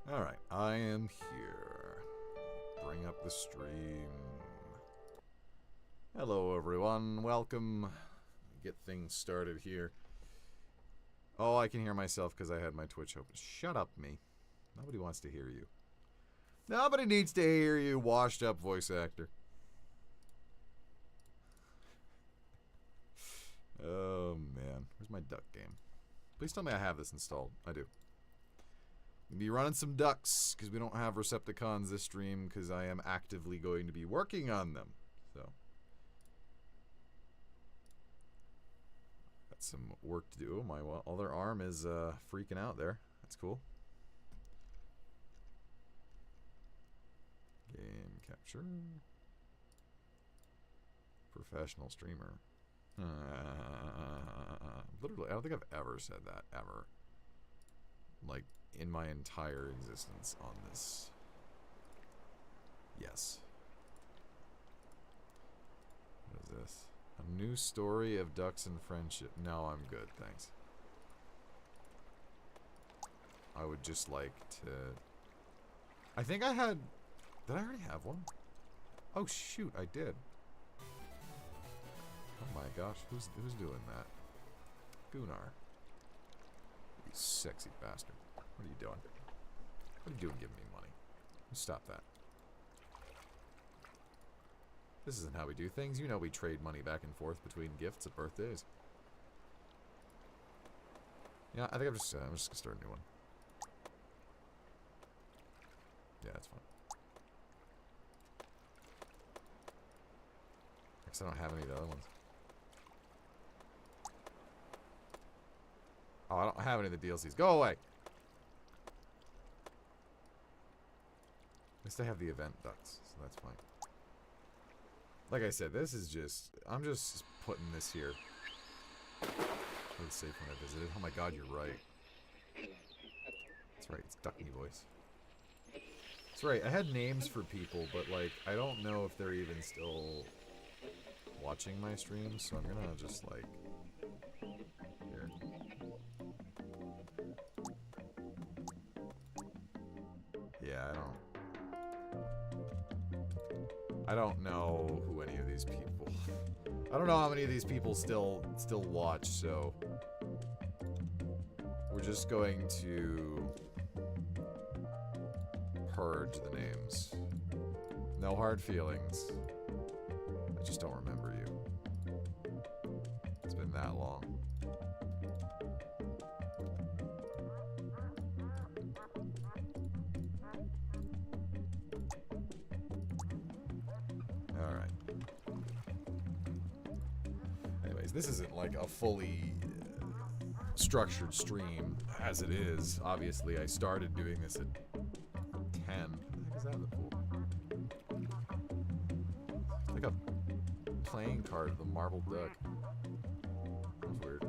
Alright, I am here. Bring up the stream. Hello everyone, welcome. Get things started here. Oh, I can hear myself because I had my Twitch open. Shut up, me. Nobody wants to hear you. Nobody needs to hear you, washed up voice actor. Oh man, where's my duck game? Please tell me I have this installed. I do. Be running some ducks because we don't have Recepticons this stream because I am actively going to be working on them. So got some work to do. My other arm is freaking out there. That's cool. Game capture. Professional streamer. Literally, I don't think I've ever said that ever. Like, in my entire existence on this. Yes. What is this? A new story of ducks and friendship. No, I'm good, thanks. I would just like to... I think I had... Did I already have one? Oh, shoot, I did. Oh my gosh, who's doing that? Gunnar. You sexy bastard. What are you doing? What are you doing giving me money? Stop that. This isn't how we do things. You know we trade money back and forth between gifts at birthdays. Yeah, I think I'm just gonna start a new one. Yeah, that's fine. Because I don't have any of the other ones. Oh, I don't have any of the DLCs. Go away! At least I have the event ducks, so that's fine. Like I said, this is just... I'm just putting this here. For the safe when I visited. Oh my god, you're right. That's right, it's Ducky voice. That's right, I had names for people, but like, I don't know if they're even still watching my streams, so I'm gonna just like... Here. Yeah, I don't know who any of these people... I don't know how many of these people still watch, so... We're just going to... purge the names. No hard feelings. I just don't remember you. It's been that long. Alright. Anyways, this isn't like a fully structured stream as it is. Obviously, I started doing this at 10. What the heck is that in the pool? It's like a playing card of the marble duck. That's weird.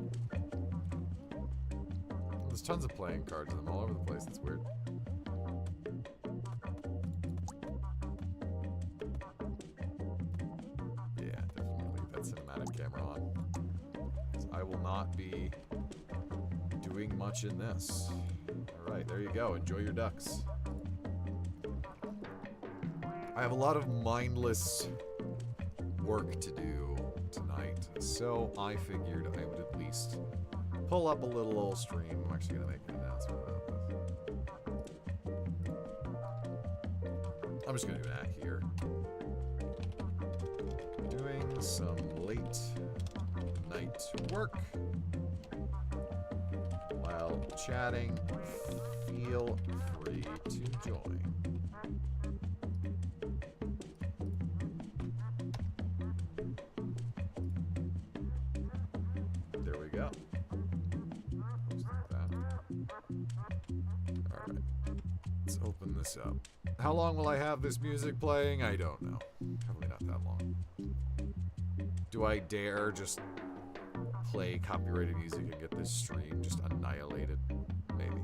There's tons of playing cards of them all over the place. That's weird. Yeah, definitely leave that cinematic camera on. 'Cause I will not be doing much in this. Alright, there you go. Enjoy your ducks. I have a lot of mindless work to do tonight, so I figured I would at least pull up a little old stream. I'm actually going to make an announcement about this. I'm just going to do an act here. Doing some late night work while chatting. Feel free to join. There we go. Alright. Let's open this up. How long will I have this music playing? I don't know. Probably not that long. Do I dare just play copyrighted music and get this stream just annihilated? Maybe.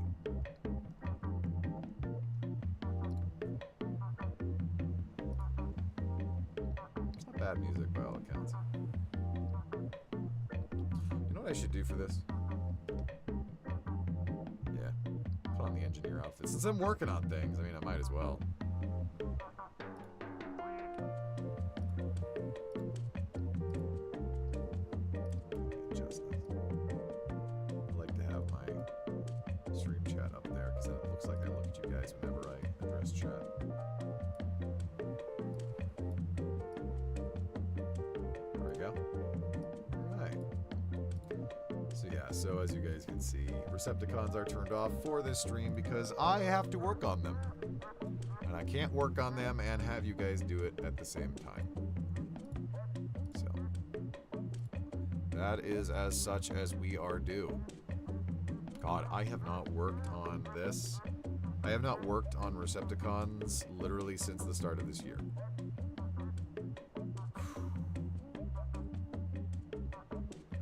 It's not bad music by all accounts. You know what I should do for this? Yeah. Put on the engineer outfit. Since I'm working on things, I mean, I might as well. Adjust this. I like to have my stream chat up there because then it looks like I look at you guys whenever I address chat. There we go. Alright. So yeah, so as you guys can see, Recepticons are turned off for this stream because I have to work on them. And I can't work on them and have you guys do it at the same time. So, that is as such as we are due. God, I have not worked on this. I have not worked on Recepticons literally since the start of this year.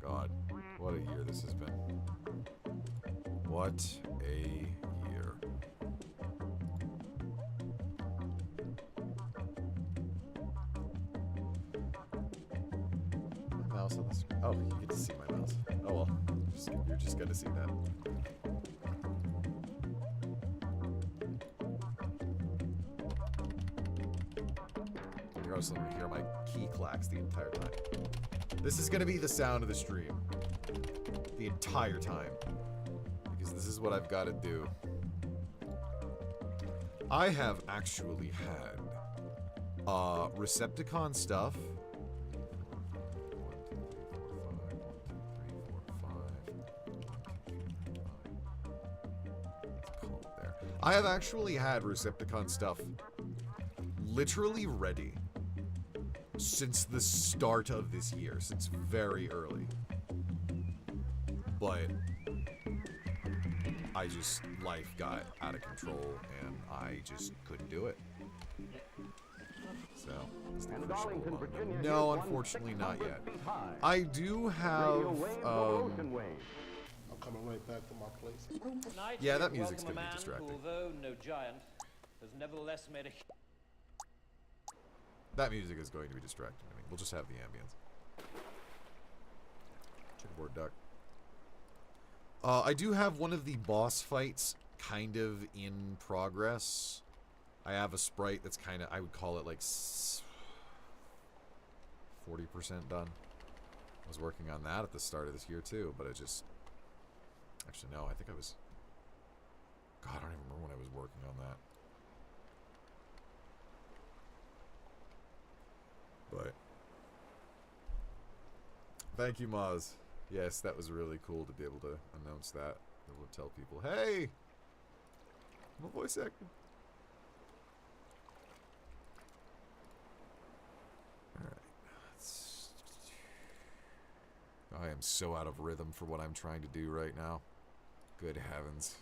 God, what a year this has been. What a year. My mouse on the screen. Oh, you get to see my mouse. Oh well, you're just gonna see that. You're also gonna hear my key clacks the entire time. This is gonna be the sound of the stream. The entire time. Because this is what I've got to do. I have actually had Recepticon stuff. 1, 2, 3, 4, 5. 1, 2, 3, 4, 5. 1, 2, 3, 4, 5. Let's call it there. I have actually had Recepticon stuff literally ready since the start of this year, since very early. But I just, life got out of control and I just couldn't do it. So, is the official one? No, unfortunately not yet. I do have, I'm coming right back to my place. yeah, that music's gonna be distracting. Although no giant, has nevertheless made a That music is going to be distracting. I mean, we'll just have the ambience. Checkerboard duck. I do have one of the boss fights kind of in progress. I have a sprite that's kind of, I would call it like 40% done. I was working on that at the start of this year too, but it just... Actually, no, I think I was... God, I don't even remember when I was working on that. But... Thank you, Maz. Yes, that was really cool to be able to announce that. Be able to tell people, hey! I'm a voice actor. Alright. I am so out of rhythm for what I'm trying to do right now. Good heavens.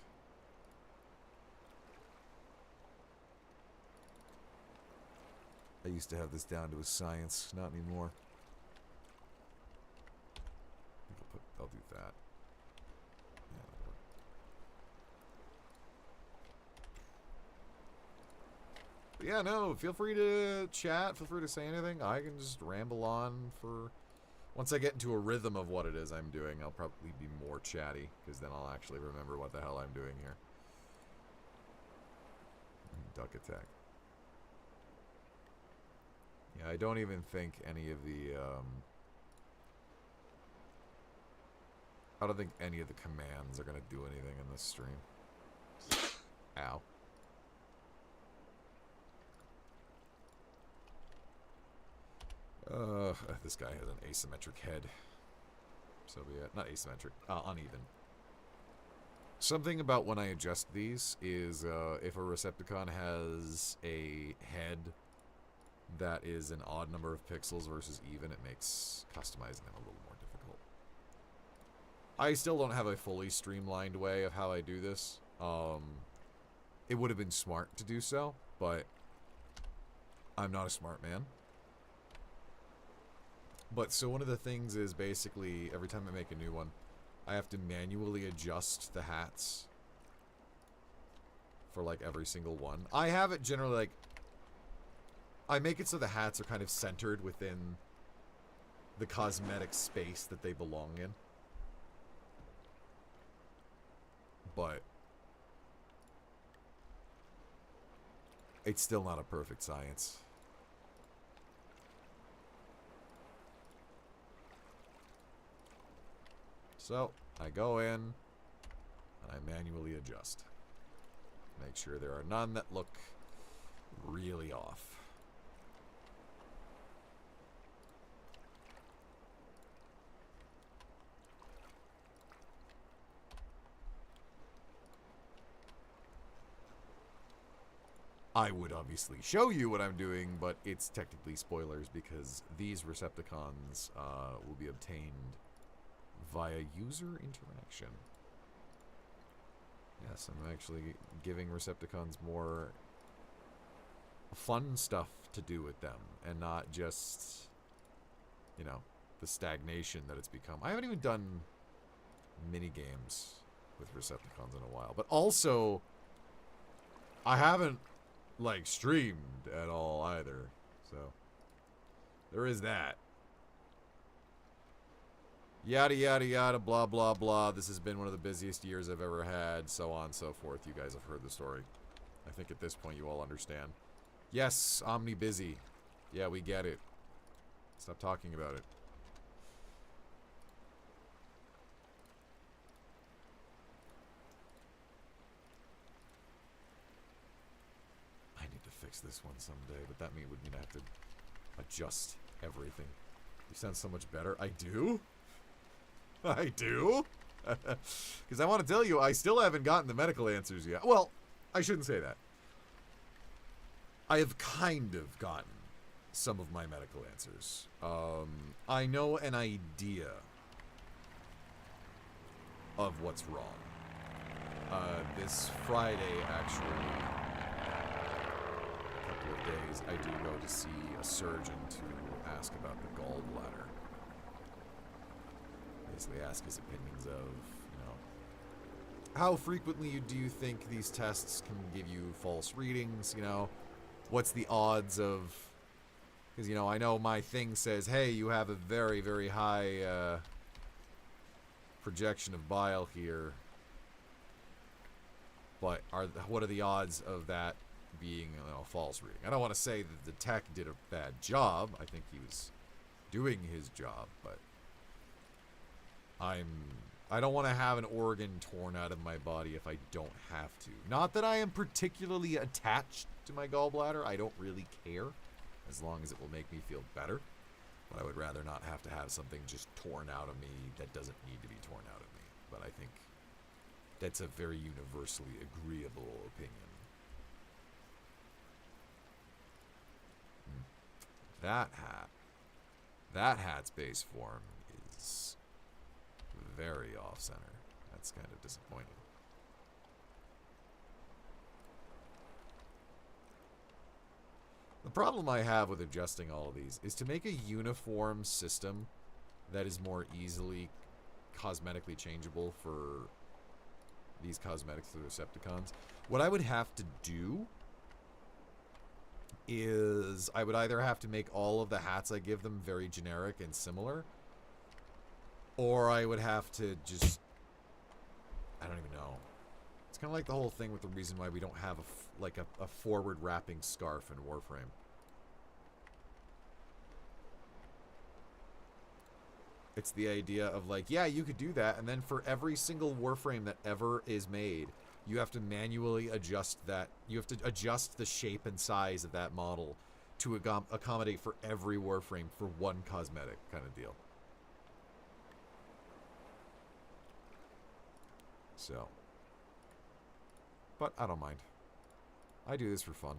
I used to have this down to a science, not anymore. I'll do that. Yeah, yeah, no, feel free to chat, feel free to say anything. I can just ramble on for... Once I get into a rhythm of what it is I'm doing, I'll probably be more chatty, because then I'll actually remember what the hell I'm doing here. Duck attack. Yeah, I don't even think any of the, I don't think any of the commands are going to do anything in this stream. Ow. This guy has an asymmetric head. So be it. Not asymmetric. Uneven. Something about when I adjust these is if a Recepticon has a head that is an odd number of pixels versus even, it makes customizing them a little more difficult. I still don't have a fully streamlined way of how I do this. It would have been smart to do so, but I'm not a smart man. But so one of the things is basically every time I make a new one, I have to manually adjust the hats for like every single one. I have it generally like, I make it so the hats are kind of centered within the cosmetic space that they belong in. But It's still not a perfect science. So, I go in, and I manually adjust. Make sure there are none that look really off. I would obviously show you what I'm doing, but it's technically spoilers because these Recepticons will be obtained via user interaction. Yes, I'm actually giving Recepticons more fun stuff to do with them, and not just, you know, the stagnation that it's become. I haven't even done mini games with Recepticons in a while, but also I haven't like streamed at all either, so there is that. Yada yada yada, blah blah blah. This has been one of the busiest years I've ever had, so on and so forth. You guys have heard the story. I think at this point you all understand. Yes, Omni busy. Yeah, we get it. Stop talking about it. I need to fix this one someday, but that would mean I have to adjust everything. You sound so much better. I do? I do? Because I want to tell you, I still haven't gotten the medical answers yet. Well, I shouldn't say that. I have kind of gotten some of my medical answers. I know an idea of what's wrong. This Friday, actually, a couple of days, I do go to see a surgeon to ask about the gallbladder. Basically ask his opinions of, you know, how frequently do you think these tests can give you false readings, you know? What's the odds of... Because, you know, I know my thing says, hey, you have a very, very high projection of bile here. But what are the odds of that being, you know, a false reading? I don't want to say that the tech did a bad job. I think he was doing his job, but I don't want to have an organ torn out of my body if I don't have to. Not that I am particularly attached to my gallbladder. I don't really care, as long as it will make me feel better. But I would rather not have to have something just torn out of me that doesn't need to be torn out of me. But I think that's a very universally agreeable opinion. That hat's base form is very off-center. That's kind of disappointing. The problem I have with adjusting all of these is to make a uniform system that is more easily cosmetically changeable for these cosmetics through Recepticons. What I would have to do is I would either have to make all of the hats I give them very generic and similar, or I would have to just... I don't even know. It's kind of like the whole thing with the reason why we don't have a forward-wrapping scarf in Warframe. It's the idea of like, yeah, you could do that, and then for every single Warframe that ever is made, you have to manually adjust that. You have to adjust the shape and size of that model to accommodate for every Warframe for one cosmetic kind of deal. So, but I don't mind. I do this for fun.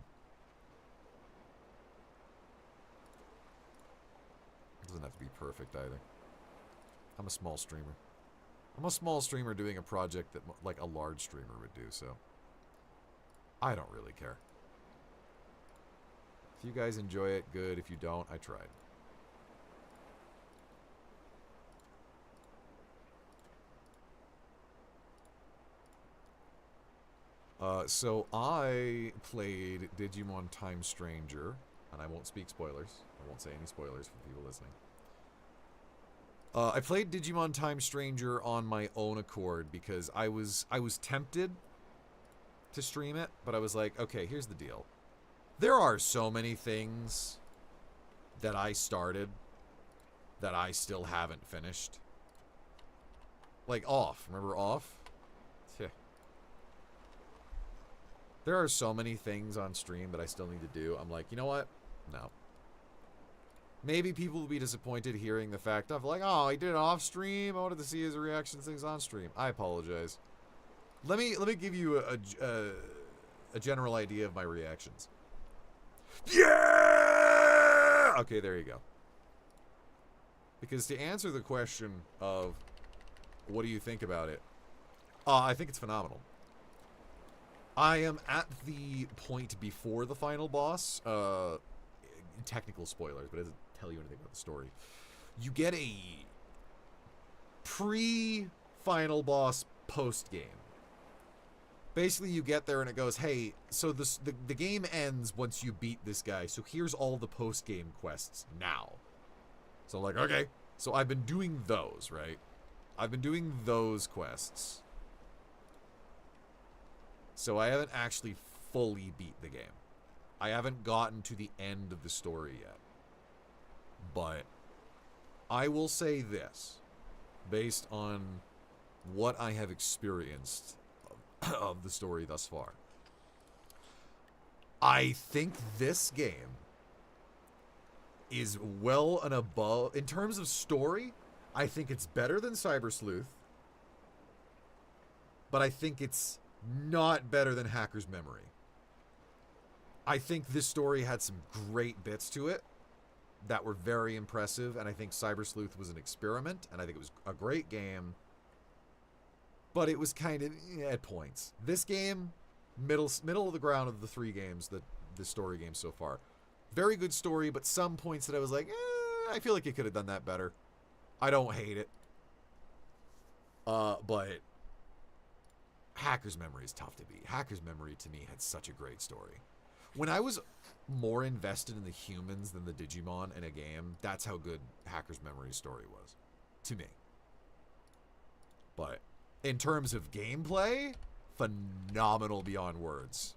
It doesn't have to be perfect either. I'm a small streamer. I'm a small streamer doing a project that like a large streamer would do, so I don't really care. If you guys enjoy it, good. If you don't, I tried. So I played Digimon Time Stranger, and I won't speak spoilers. I won't say any spoilers for people listening. I played Digimon Time Stranger on my own accord because I was tempted to stream it, but I was like, okay, here's the deal. There are so many things that I started that I still haven't finished. Like Off. Remember Off? Yeah. There are so many things on stream that I still need to do. I'm like, you know what? No. Maybe people will be disappointed hearing the fact of like, oh, he did it off stream. I wanted to see his reaction to things on stream. I apologize. Let me give you a general idea of my reactions. Yeah! Okay, there you go. Because to answer the question of what do you think about it, I think it's phenomenal. I am at the point before the final boss. Technical spoilers, but it doesn't tell you anything about the story. You get a pre-final boss post-game. Basically, you get there and it goes, hey, so the game ends once you beat this guy, so here's all the post-game quests now. So I'm like, okay. So I've been doing those, right? I've been doing those quests. So I haven't actually fully beat the game. I haven't gotten to the end of the story yet. But I will say this, based on what I have experienced of the story thus far. I think this game is well and above, in terms of story, I think it's better than Cyber Sleuth, but I think it's not better than Hacker's Memory. I think this story had some great bits to it that were very impressive, and I think Cyber Sleuth was an experiment, and I think it was a great game, but it was kind of at points. This game, middle of the ground of the three games, the story games so far. Very good story, but some points that I was like, I feel like you could have done that better. I don't hate it. But Hacker's Memory is tough to beat. Hacker's Memory, to me, had such a great story. When I was more invested in the humans than the Digimon in a game, that's how good Hacker's Memory's story was. To me. But in terms of gameplay, phenomenal beyond words.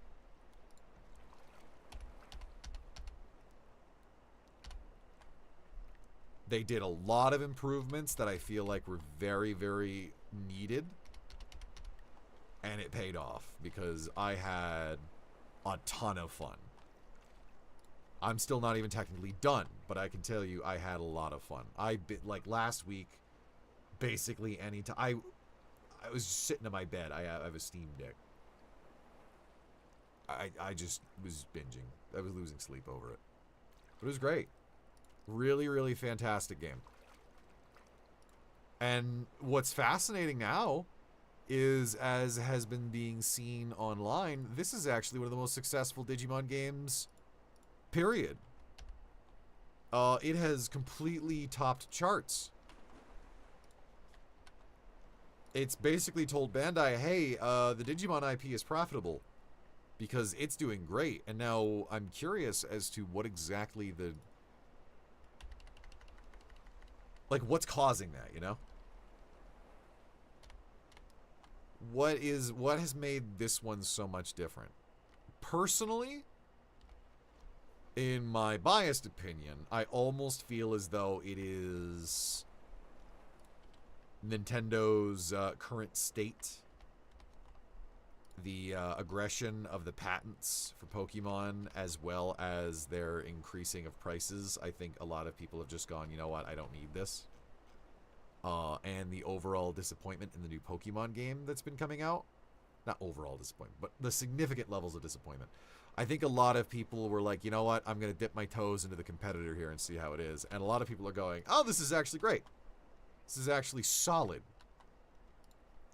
They did a lot of improvements that I feel like were very, very needed. And it paid off because I had a ton of fun. I'm still not even technically done, but I can tell you I had a lot of fun. Like last week, basically any time. I was just sitting in my bed. I have a Steam Deck. I just was binging. I was losing sleep over it. But it was great. Really, really fantastic game. And what's fascinating now is, as has been being seen online, this is actually one of the most successful Digimon games, period. It has completely topped charts. It's basically told Bandai, hey, the Digimon IP is profitable because it's doing great. And now I'm curious as to what exactly what's causing that, you know? What has made this one so much different? Personally, in my biased opinion, I almost feel as though it is Nintendo's current state, the aggression of the patents for Pokemon, as well as their increasing of prices. I think a lot of people have just gone, you know what, I don't need this. And the overall disappointment in the new Pokemon game that's been coming out. Not overall disappointment, but the significant levels of disappointment. I think a lot of people were like, you know what, I'm going to dip my toes into the competitor here and see how it is. And a lot of people are going, oh, this is actually great. This is actually solid.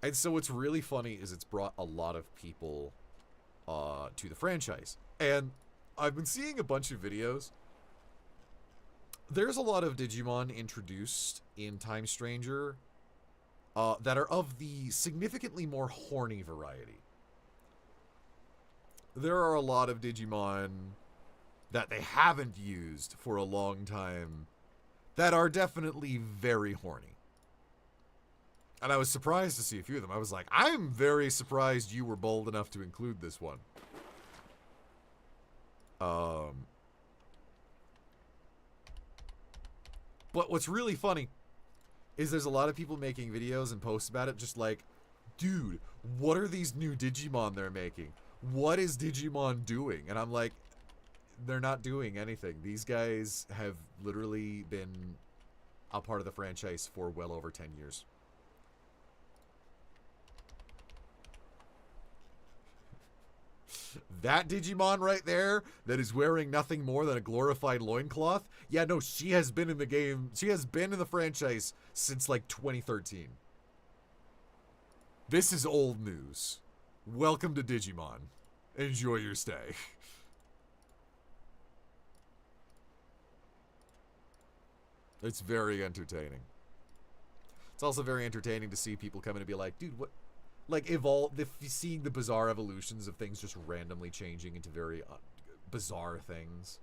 And so what's really funny is it's brought a lot of people to the franchise. And I've been seeing a bunch of videos. There's a lot of Digimon introduced in Time Stranger that are of the significantly more horny variety. There are a lot of Digimon that they haven't used for a long time that are definitely very horny. And I was surprised to see a few of them. I was like, I'm very surprised you were bold enough to include this one. But what's really funny is there's a lot of people making videos and posts about it just like, dude, what are these new Digimon they're making? What is Digimon doing? And I'm like, they're not doing anything. These guys have literally been a part of the franchise for well over 10 years. That Digimon right there that is wearing nothing more than a glorified loincloth, yeah, no, she has been in the game. She has been in the franchise since like 2013. This is old news. Welcome to Digimon. Enjoy your stay. It's very entertaining. It's also very entertaining to see people come in and be like, dude, what? Like, seeing the bizarre evolutions of things just randomly changing into very bizarre things.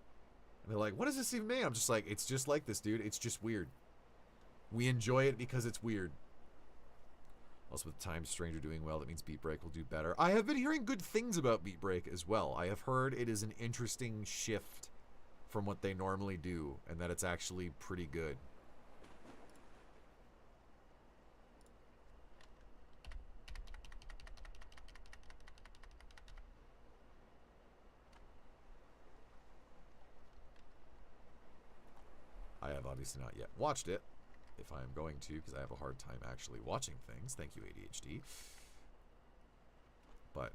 And they're like, what does this even mean? I'm just like, it's just like this, dude. It's just weird. We enjoy it because it's weird. Also, with Time Stranger doing well, that means Beat Break will do better. I have been hearing good things about Beat Break as well. I have heard it is an interesting shift from what they normally do, and that it's actually pretty good. I have obviously not yet watched it, if I am going to, because I have a hard time actually watching things. Thank you, ADHD. But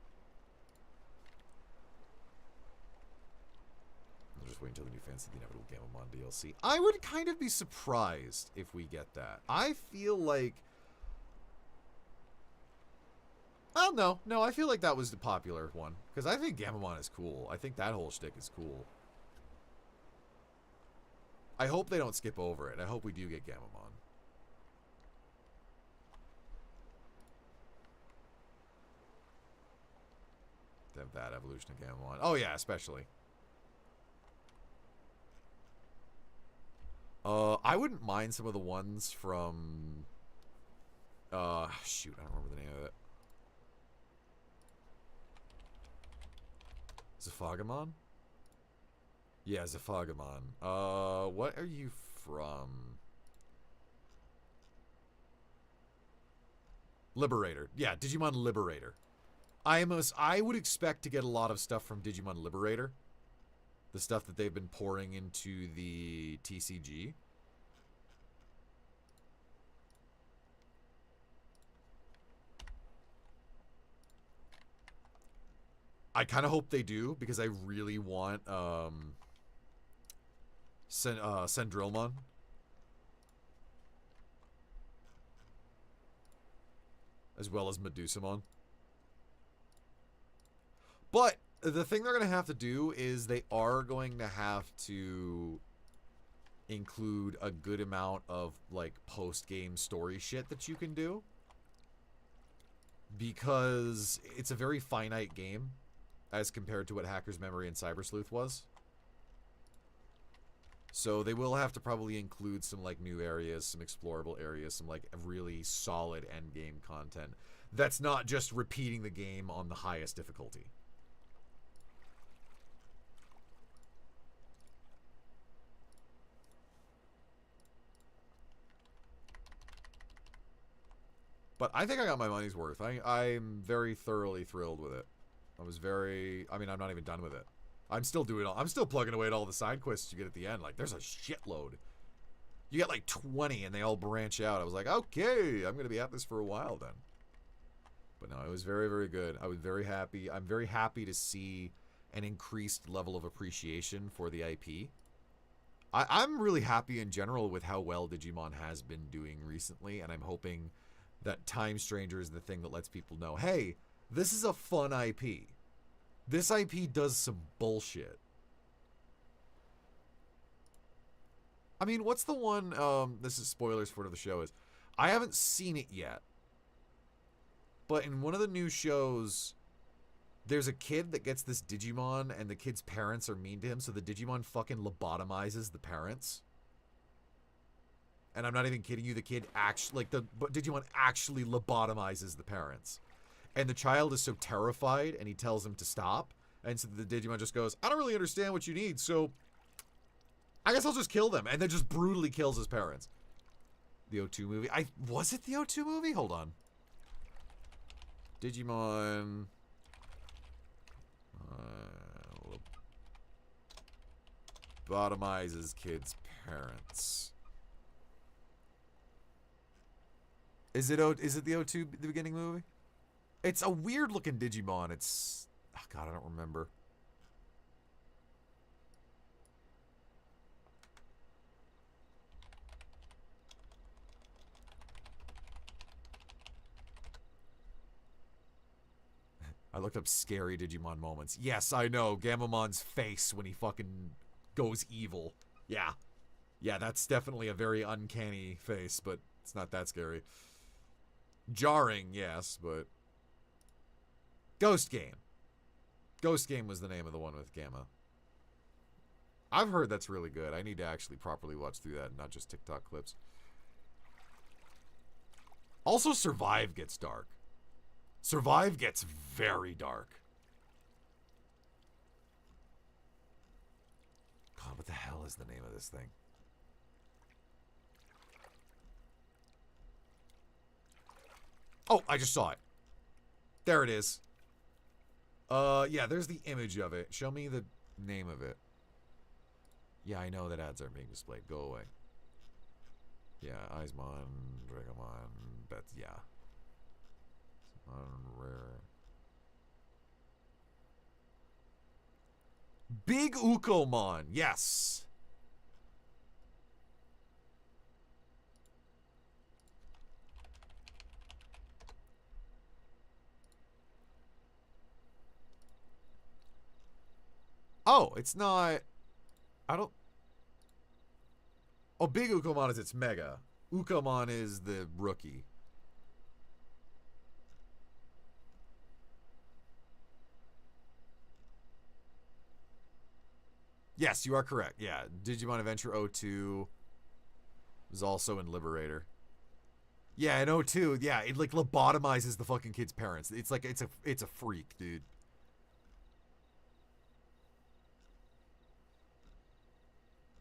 I'll just wait until the new Fancy the Inevitable Gamamon DLC. I would kind of be surprised if we get that. I feel like... Well, no, I feel like that was the popular one. Because I think Gamamon is cool. I think that whole shtick is cool. I hope they don't skip over it. I hope we do get Gamamon. To have that evolution of Gamamon. Oh yeah, especially. I wouldn't mind some of the ones from... shoot, I don't remember the name of it. Zephagamon? Yeah, Zephagamon. What are you from? Liberator. Yeah, Digimon Liberator. I would expect to get a lot of stuff from Digimon Liberator. The stuff that they've been pouring into the TCG. I kind of hope they do, because I really want Sendrilmon. As well as Medusamon. But the thing they're going to have to do is they are going to have to include a good amount of like post-game story shit that you can do. Because it's a very finite game as compared to what Hacker's Memory and Cyber Sleuth was. So they will have to probably include some like new areas, some explorable areas, some like really solid end game content. That's not just repeating the game on the highest difficulty. But I think I got my money's worth. I'm very thoroughly thrilled with it. I mean, I'm not even done with it. I'm still plugging away at all the side quests you get at the end. Like, there's a shitload. You get like 20 and they all branch out. I was like, okay, I'm going to be at this for a while then. But no, it was very, very good. I was very happy. I'm very happy to see an increased level of appreciation for the IP. I'm really happy in general with how well Digimon has been doing recently, and I'm hoping that Time Stranger is the thing that lets people know, hey, this is a fun IP. This IP does some bullshit. I mean, what's the one, this is spoilers for the show, is I haven't seen it yet. But in one of the new shows, there's a kid that gets this Digimon, and the kid's parents are mean to him, so the Digimon fucking lobotomizes the parents. And I'm not even kidding you, the kid actually, like, the Digimon actually lobotomizes the parents. And the child is so terrified, and he tells him to stop, And so the Digimon just goes, I don't really understand what you need, so I guess I'll just kill them. And then just brutally kills his parents. The O2 movie. Was it the O2 movie? Hold on. Digimon. Lobotomizes kids' parents. Is it the O2 the beginning movie? It's a weird looking Digimon. It's oh god, I don't remember. I looked up scary Digimon moments. Yes, I know. Gamamon's face when he fucking goes evil. Yeah. Yeah, that's definitely a very uncanny face, but it's not that scary. Jarring, yes, but... Ghost Game. Ghost Game was the name of the one with Gamma. I've heard that's really good. I need to actually properly watch through that and not just TikTok clips. Also, Survive gets dark. Survive gets very dark. God, what the hell is the name of this thing? Oh, I just saw it. There it is. Yeah, there's the image of it. Show me the name of it. Yeah, I know that ads aren't being displayed. Go away. Yeah, Aizmon, Dragamon, that's, yeah. Rare. Big Ukomon, yes. Oh, it's not. I don't. Oh, Big Ukomon is its mega. Ukomon is the rookie. Yes, you are correct. Yeah, Digimon Adventure 02 was also in Liberator. Yeah, in 02, yeah, it like lobotomizes the fucking kid's parents. It's like it's a freak, dude.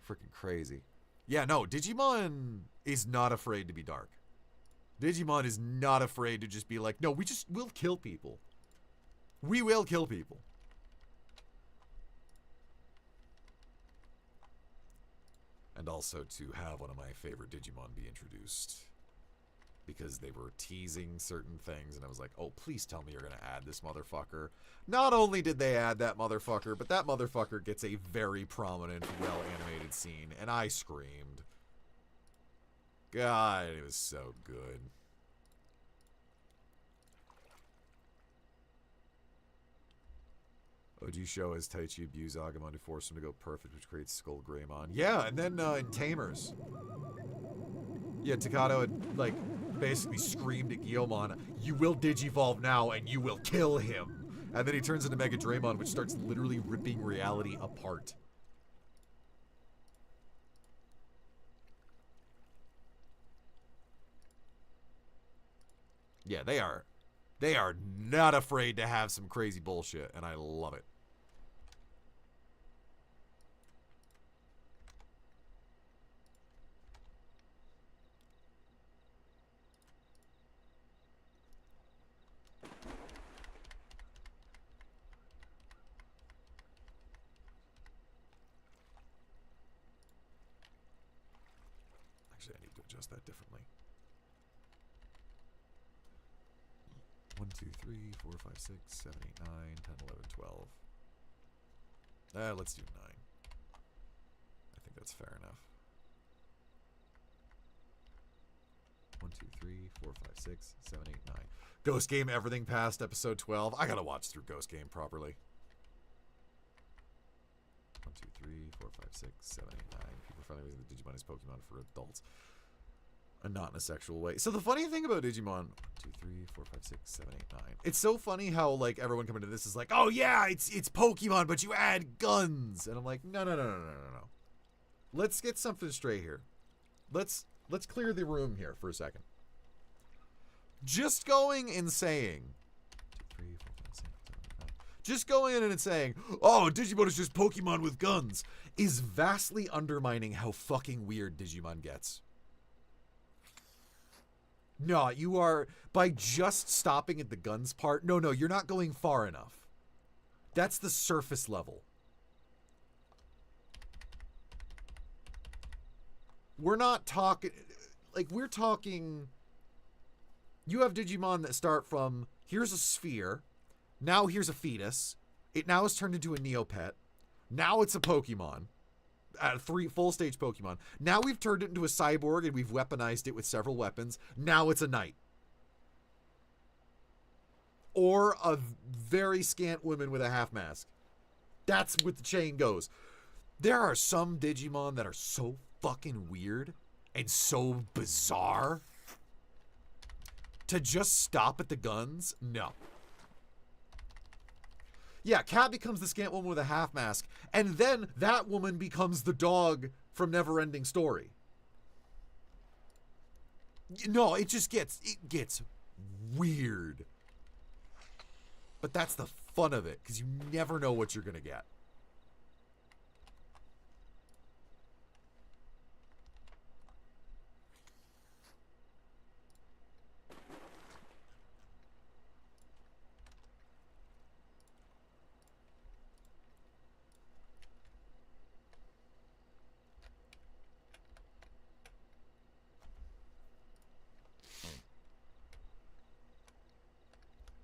Freaking crazy. Yeah, no, Digimon is not afraid to be dark. Digimon is not afraid to just be like, no, we'll kill people. We will kill people. And also to have one of my favorite Digimon be introduced. Because they were teasing certain things, and I was like, oh, please tell me you're going to add this motherfucker. Not only did they add that motherfucker, but that motherfucker gets a very prominent, well-animated scene, and I screamed. God, it was so good. OG show as Taichi abused Agumon to force him to go perfect, which creates Skull Greymon. Yeah, and then in Tamers. Yeah, Takato had, like, basically screamed at Guilmon, you will Digivolve now, and you will kill him. And then he turns into Mega Draymon, which starts literally ripping reality apart. Yeah, they are not afraid to have some crazy bullshit, and I love it. Actually, I need to adjust that differently. 1, 2, 3, 4, 5, 6, 7, 8, 9, 10, 11, 12. Let's do 9. I think that's fair enough. 1, 2, 3, 4, 5, 6, 7, 8, 9. Ghost Game, everything past episode 12. I gotta watch through Ghost Game properly. 1, 2, 3, 4, 5, 6, 7, 8, 9. People finally using the Digimon as Pokemon for adults. And not in a sexual way. So the funny thing about Digimon, 1, 2, 3, 4, 5, 6, 7, 8, 9. It's so funny how like everyone coming to this is like, oh yeah, it's Pokemon, but you add guns. And I'm like, no. Let's get something straight here. Let's clear the room here for a second. Just going and saying 2, 3, 4, 5, 6, 7, 8, 9. Just going in and saying, oh, Digimon is just Pokemon with guns, is vastly undermining how fucking weird Digimon gets. No, you are, by just stopping at the guns part, no, you're not going far enough. That's the surface level. We're not talking, like, we're talking, you have Digimon that start from, here's a sphere, now here's a fetus, it now is turned into a Neopet, now it's a Pokemon, three full stage Pokemon, now we've turned it into a cyborg and we've weaponized it with several weapons, now it's a knight. Or a very scant woman with a half mask. That's what the chain goes. There are some Digimon that are so fucking weird and so bizarre. To just stop at the guns? No. Yeah, Cat becomes the scant woman with a half mask, and then that woman becomes the dog from Neverending Story. No, it gets weird. But that's the fun of it, because you never know what you're going to get.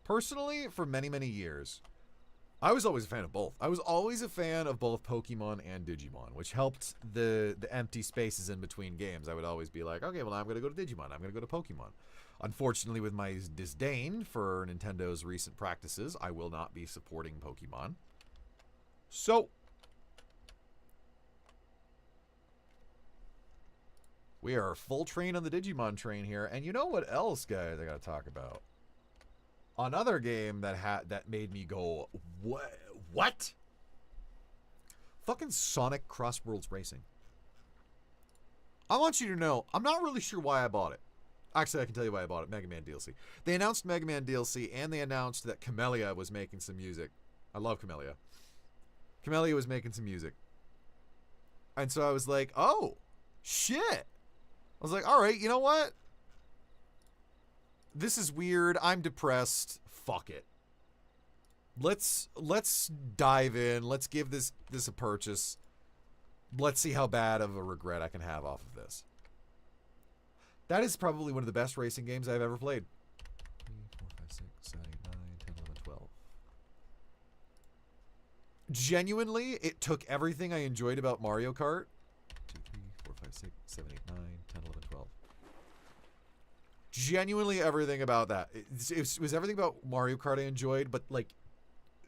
Personally, for many, many years, I was always a fan of both. I was always a fan of both Pokemon and Digimon, which helped the empty spaces in between games. I would always be like, okay, well, now I'm going to go to Digimon. I'm going to go to Pokemon. Unfortunately, with my disdain for Nintendo's recent practices, I will not be supporting Pokemon. So, we are full train on the Digimon train here. And you know what else, guys, I got to talk about? Another game that made me go, what? Fucking Sonic Cross Worlds Racing. I want you to know, I'm not really sure why I bought it. Actually, I can tell you why I bought it. Mega Man DLC. They announced Mega Man DLC, and they announced that Camellia was making some music. I love Camellia. Camellia was making some music. And so I was like, oh, shit. I was like, all right, you know what? This is weird. I'm depressed. Fuck it. Let's dive in. Let's give this a purchase. Let's see how bad of a regret I can have off of this. That is probably one of the best racing games I've ever played. 3, 4, 5, 6, 7, 8, 9, 10, 11, 12. Genuinely, it took everything I enjoyed about Mario Kart. 2, 3, 4, 5, 6, 7, 8, 9, 10, 11, 12. Genuinely everything about that. It was everything about Mario Kart I enjoyed, but like,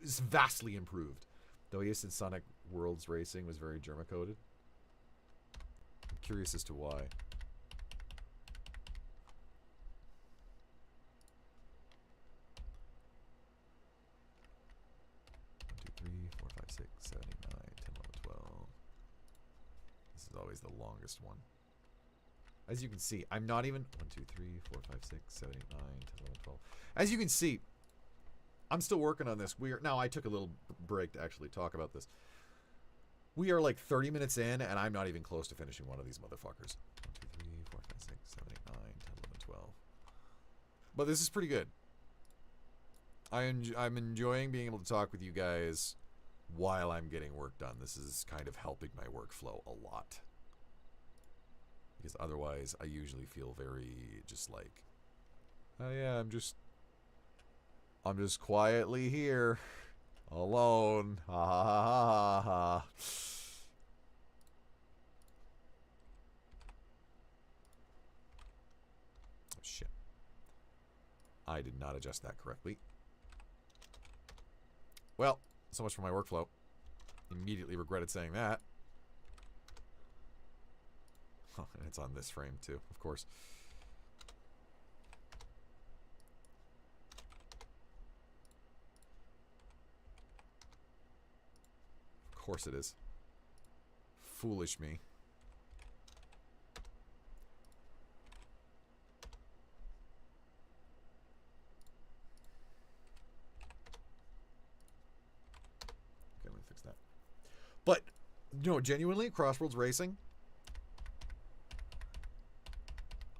it's vastly improved. Though yes, in Sonic Worlds Racing was very germ-coded. I'm curious as to why. 1, 2, 3, 4, 5, 6, 7, 8, 9, 10, 11, 12. This is always the longest one. As you can see, I'm not even 1, 2, 3, 4, 5, 6, 7, 8, 9, 10, 11, 12. As you can see, I'm still working on this. Now I took a little break to actually talk about this. We are like 30 minutes in, and I'm not even close to finishing one of these motherfuckers. 1, 2, 3, 4, 5, 6, 7, 8, 9, 10, 11, 12. But this is pretty good. I'm enjoying being able to talk with you guys while I'm getting work done. This is kind of helping my workflow a lot. Because otherwise, I usually feel very just like, oh yeah, I'm just quietly here, alone. Ha ha ha ha ha. Oh shit! I did not adjust that correctly. Well, so much for my workflow. Immediately regretted saying that. And it's on this frame too, of course. Of course it is. Foolish me. No, genuinely, Crossworlds Racing.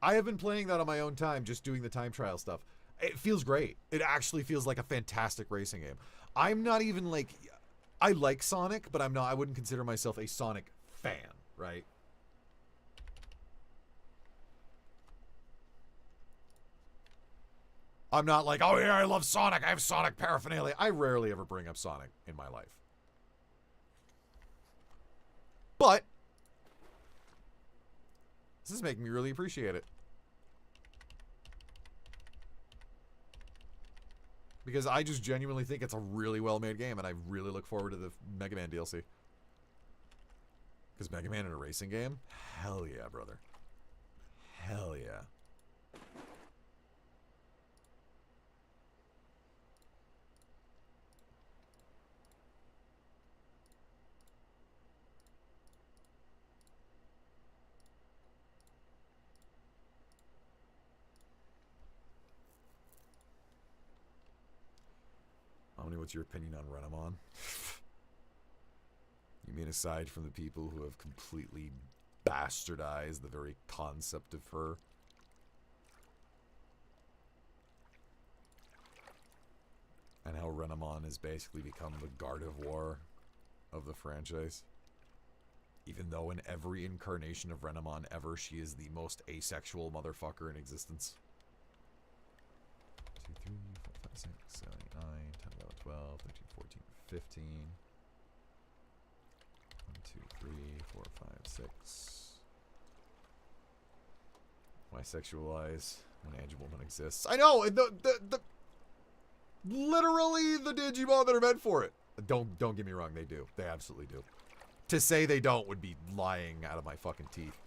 I have been playing that on my own time, just doing the time trial stuff. It feels great. It actually feels like a fantastic racing game. I'm not even like... I like Sonic, but I wouldn't consider myself a Sonic fan, right? I'm not like, oh yeah, I love Sonic. I have Sonic paraphernalia. I rarely ever bring up Sonic in my life. But this is making me really appreciate it. Because I just genuinely think it's a really well-made game, and I really look forward to the Mega Man DLC. Because Mega Man in a racing game? Hell yeah, brother. Hell yeah. What's your opinion on Renamon? You mean aside from the people who have completely bastardized the very concept of her? And how Renamon has basically become the Gardevoir of the franchise? Even though in every incarnation of Renamon ever, she is the most asexual motherfucker in existence. 2, 3, 4, 5, 6, 7, 8, 9, 10, 11, 12, 13, 14, 15. 1, 2, 3, 4, 5, 6. Why sexualize when Angelwoman exists? I know! The literally the Digimon that are meant for it. Don't get me wrong, they do. They absolutely do. To say they don't would be lying out of my fucking teeth.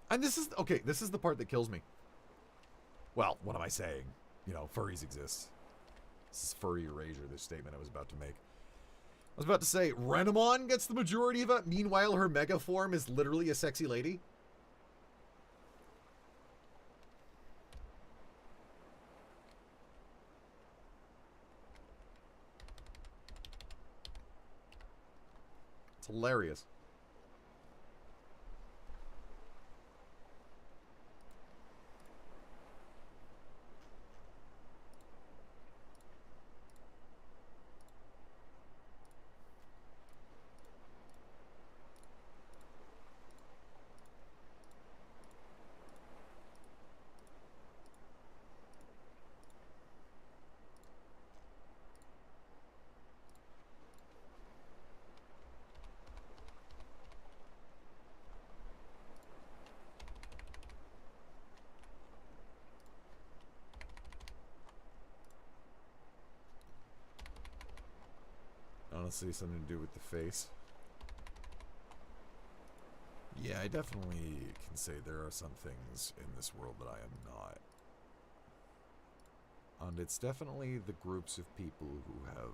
And this is, okay, this is the part that kills me. Well, what am I saying? You know, furries exist. This is furry erasure, this statement I was about to make. I was about to say, Renamon gets the majority of it, meanwhile her mega form is literally a sexy lady. It's hilarious. Honestly, something to do with the face. Yeah, I definitely can say there are some things in this world that I am not. And it's definitely the groups of people who have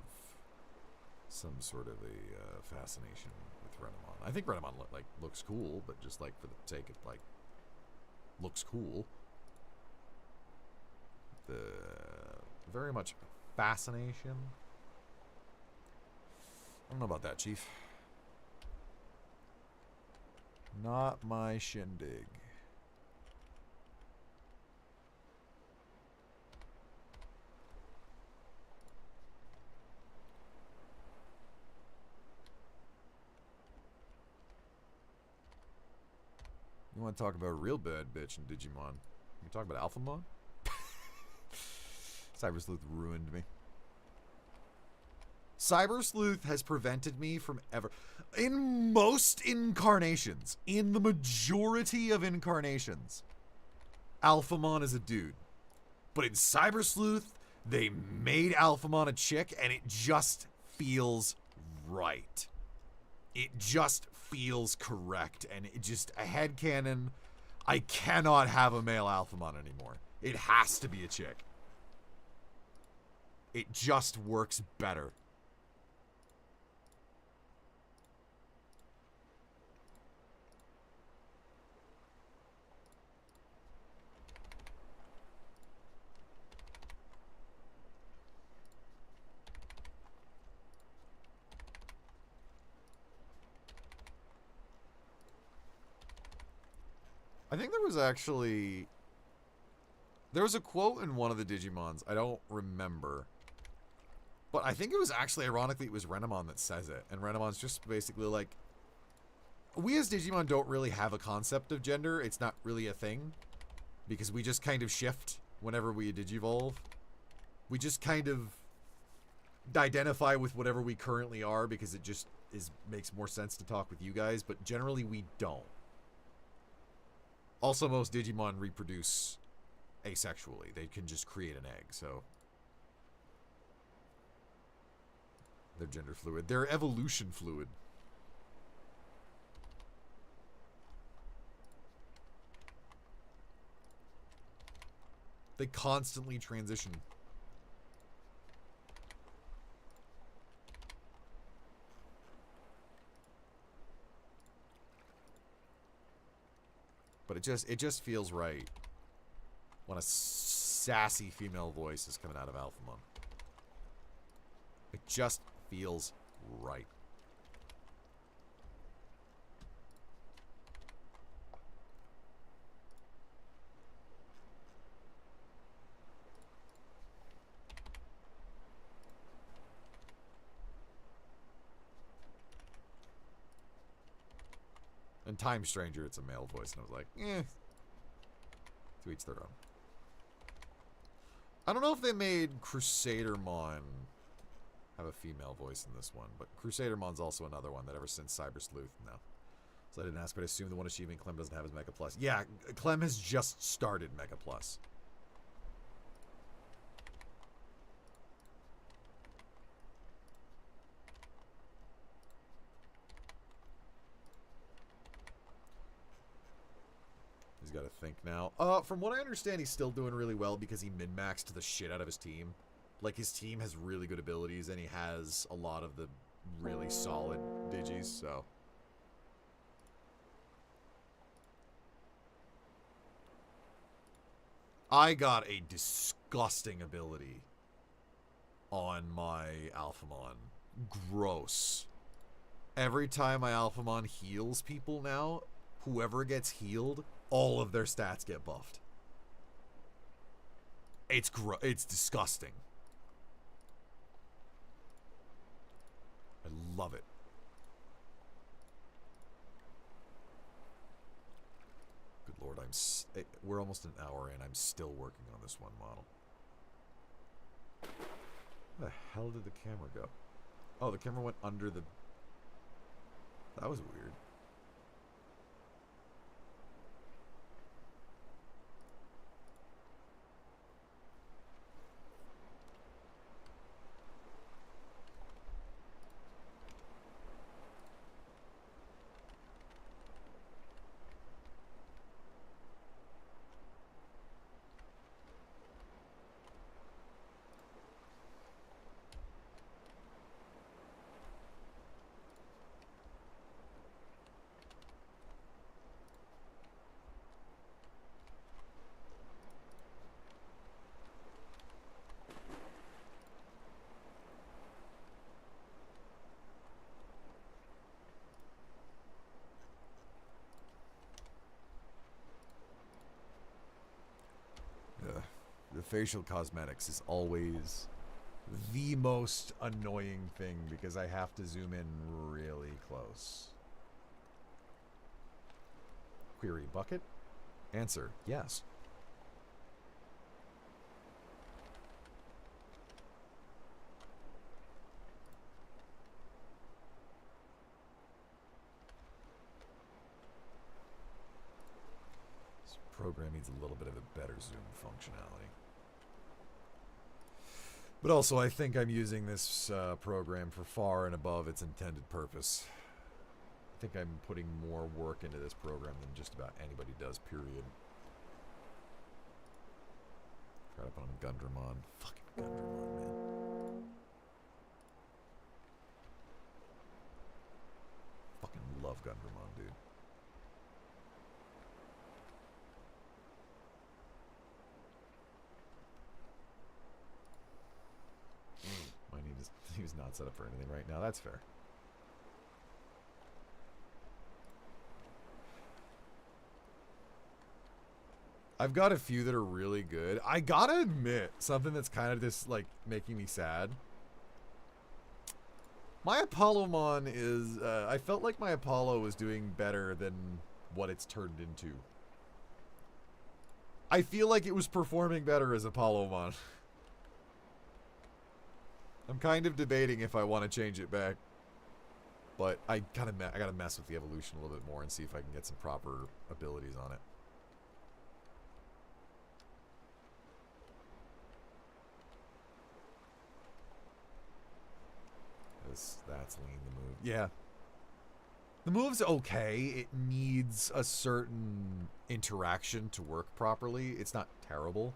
some sort of a fascination with Renamon. I think Renamon looks cool, but just like for the sake of like looks cool. The very much fascination. I don't know about that, Chief. Not my shindig. You want to talk about a real bad bitch in Digimon? You talk about Alphamon? Cyber Sleuth ruined me. Cyber Sleuth has prevented me from ever... In most incarnations, in the majority of incarnations, Alphamon is a dude. But in Cyber Sleuth, they made Alphamon a chick, and it just feels right. It just feels correct, and it just... A headcanon, I cannot have a male Alphamon anymore. It has to be a chick. It just works better. I think there was actually... There was a quote in one of the Digimons. I don't remember. But I think it was actually, ironically, it was Renamon that says it. And Renamon's just basically like... We as Digimon don't really have a concept of gender. It's not really a thing. Because we just kind of shift whenever we digivolve. We just kind of identify with whatever we currently are because it just makes more sense to talk with you guys. But generally we don't. Also, most Digimon reproduce asexually. They can just create an egg, so... They're gender fluid. They're evolution fluid. They constantly transition. But it just feels right when a sassy female voice is coming out of Alphamon. It just feels right. And Time Stranger, it's a male voice, and I was like, eh. To each their own. I don't know if they made Crusadermon have a female voice in this one, but Crusadermon's also another one that ever since Cyber Sleuth, no. So I didn't ask, but I assume the one achievement Clem doesn't have is Mega Plus. Yeah, Clem has just started Mega Plus. He's got to think now. From what I understand, he's still doing really well because he min-maxed the shit out of his team. Like, his team has really good abilities, and he has a lot of the really solid digis, so... I got a disgusting ability on my Alphamon. Gross. Every time my Alphamon heals people now, whoever gets healed, all of their stats get buffed. It's disgusting. I love it. Good lord, we're almost an hour in. I'm still working on this one model. Where the hell did the camera go? Oh, the camera went under the... That was weird. The facial cosmetics is always the most annoying thing because I have to zoom in really close. Query bucket? Answer, yes. This program needs a little bit of a better zoom functionality. But also, I think I'm using this program for far and above its intended purpose. I think I'm putting more work into this program than just about anybody does, period. Try to put on Gundramon. Fucking Gundramon, man. Fucking love Gundramon, dude. Might need to. He's not set up for anything right now. That's fair. I've got a few that are really good. I gotta admit, something that's kind of just, like, making me sad. My Apollomon is, I felt like my Apollo was doing better than what it's turned into. I feel like it was performing better as Apollomon. I'm kind of debating if I want to change it back. But I gotta mess with the evolution a little bit more and see if I can get some proper abilities on it. That's lean the move. Yeah. The move's okay. It needs a certain interaction to work properly. It's not terrible.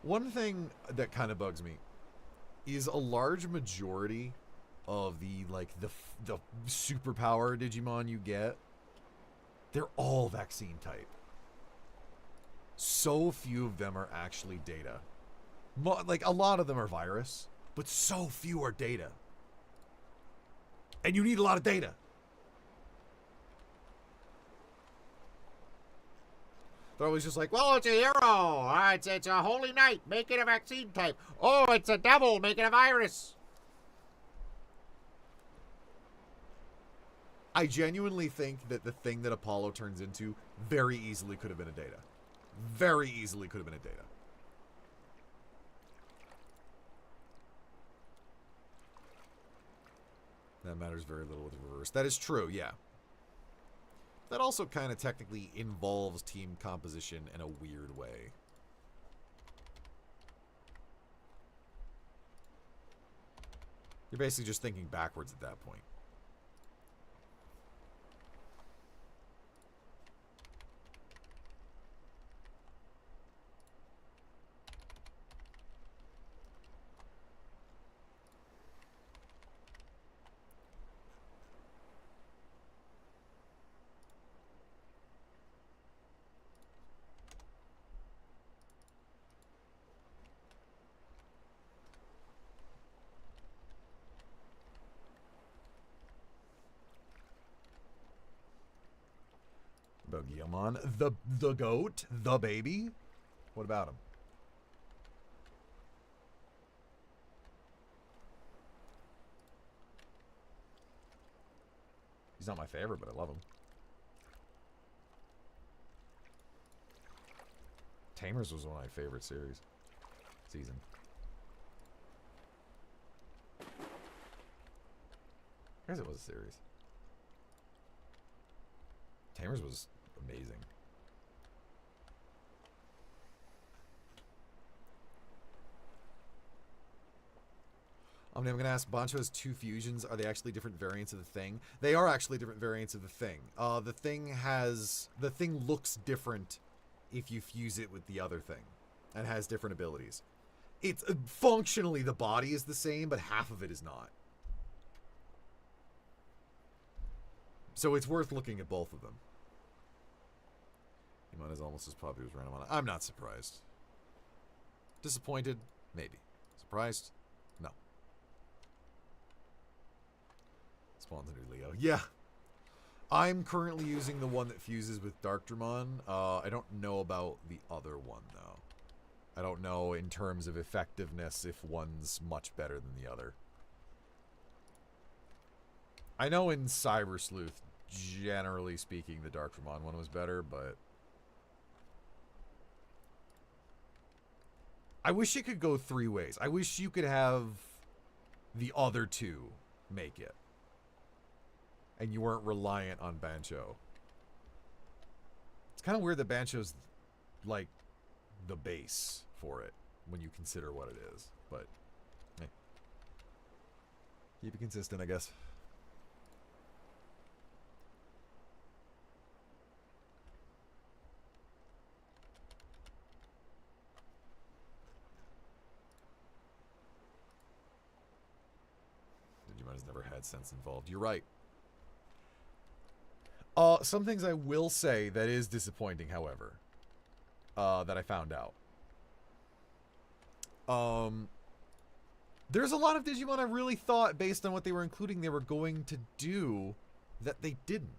One thing that kind of bugs me is a large majority of the superpower Digimon you get, they're all vaccine type. So few of them are actually data. Like, a lot of them are virus, but so few are data. And you need a lot of data. They're always just like, well, it's a hero. It's a holy knight. Make it a vaccine type. Oh, it's a devil. Make it a virus. I genuinely think that the thing that Apollo turns into very easily could have been a data. Very easily could have been a data. That matters very little with reverse. That is true, yeah. That also kind of technically involves team composition in a weird way. You're basically just thinking backwards at that point. Guilmon, the goat, the baby. What about him? He's not my favorite, but I love him. Tamers was one of my favorite series. Season. I guess it was a series. Tamers was amazing. I'm going to ask, Bancho has two fusions. Are they actually different variants of the thing? They are actually different variants of the thing. The thing looks different if you fuse it with the other thing. And has different abilities. It's functionally the body is the same, but half of it is not. So it's worth looking at both of them. Iman is almost as popular as Renamon. I'm not surprised. Disappointed? Maybe. Surprised? No. Spawns a new Leo. Yeah. I'm currently using the one that fuses with Darkdramon. I don't know about the other one, though. I don't know in terms of effectiveness if one's much better than the other. I know in Cyber Sleuth, generally speaking, the Darkdramon one was better, but I wish it could go three ways. I wish you could have the other two make it. And you weren't reliant on Bancho. It's kind of weird that Bancho's like the base for it when you consider what it is. But, hey. Keep it consistent, I guess. has never had sense involved. You're right. Some things I will say that is disappointing, however, that I found out. There's a lot of Digimon I really thought, based on what they were including, they were going to do that they didn't.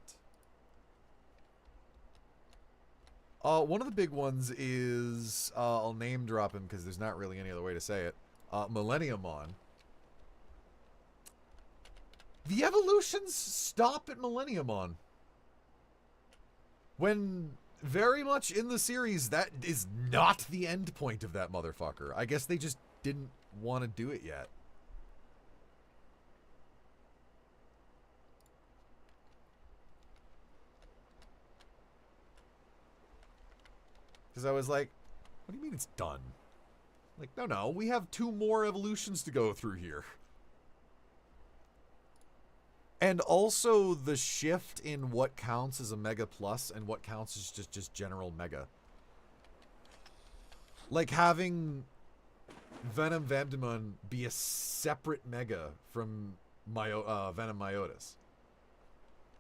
One of the big ones is, I'll name drop him because there's not really any other way to say it, Millenniumon. The evolutions stop at Millenniumon. When very much in the series, that is not the end point of that motherfucker. I guess they just didn't want to do it yet. Because I was like, what do you mean it's done? Like, no, we have 2 more evolutions to go through here. And also the shift in what counts as a Mega Plus and what counts as just general Mega. Like having Venom Vandemon be a separate Mega from Venom Myotis.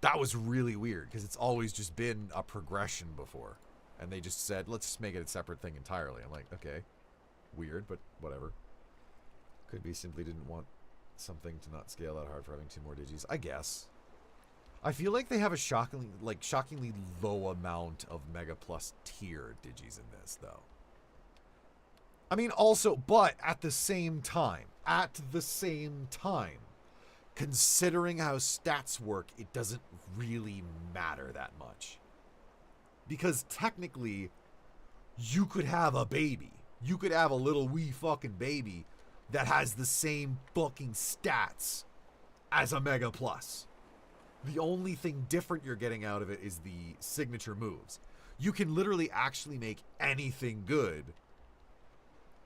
That was really weird because it's always just been a progression before. And they just said, let's just make it a separate thing entirely. I'm like, okay, weird, but whatever. Could be simply didn't want something to not scale that hard for having 2 more digis, I guess. I feel like they have a shockingly low amount of Mega Plus tier digis in this, though. I mean, also, but at the same time, considering how stats work, it doesn't really matter that much. Because technically, you could have a baby. You could have a little wee fucking baby that has the same fucking stats as a Mega Plus. The only thing different you're getting out of it is the signature moves. You can literally actually make anything good.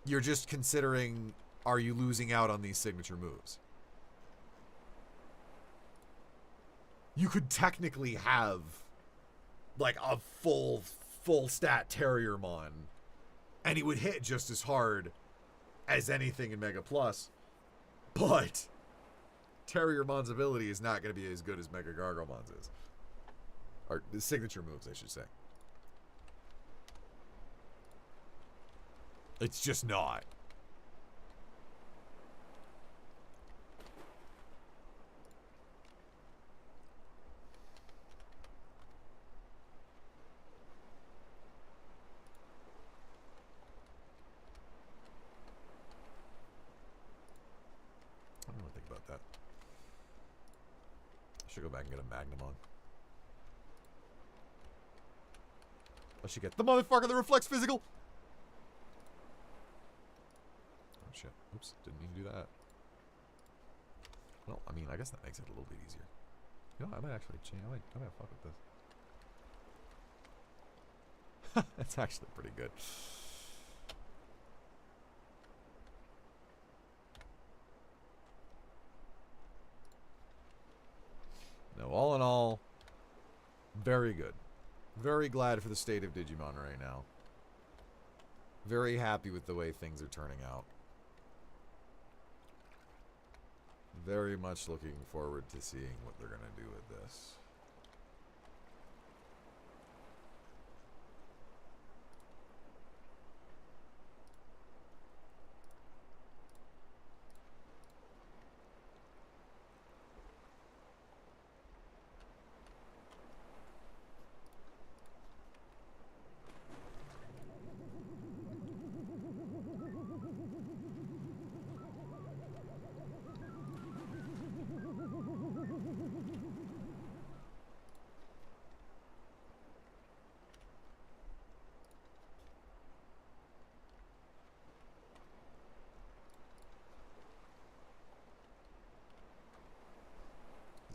You're just considering, are you losing out on these signature moves? You could technically have like a full stat Terriermon, and he would hit just as hard as anything in Mega Plus, but Terriermon's ability is not going to be as good as Mega Gargoylemon's is. Or the signature moves, I should say. It's just not. I don't really think about that. I should go back and get a Magnamon. I should get the motherfucker that reflects physical. Oh shit. Oops. Didn't mean to do that. Well, I mean, I guess that makes it a little bit easier. You know, I might actually change. I might fuck with this. That's actually pretty good. No, all in all, very good. Very glad for the state of Digimon right now. Very happy with the way things are turning out. Very much looking forward to seeing what they're going to do with this.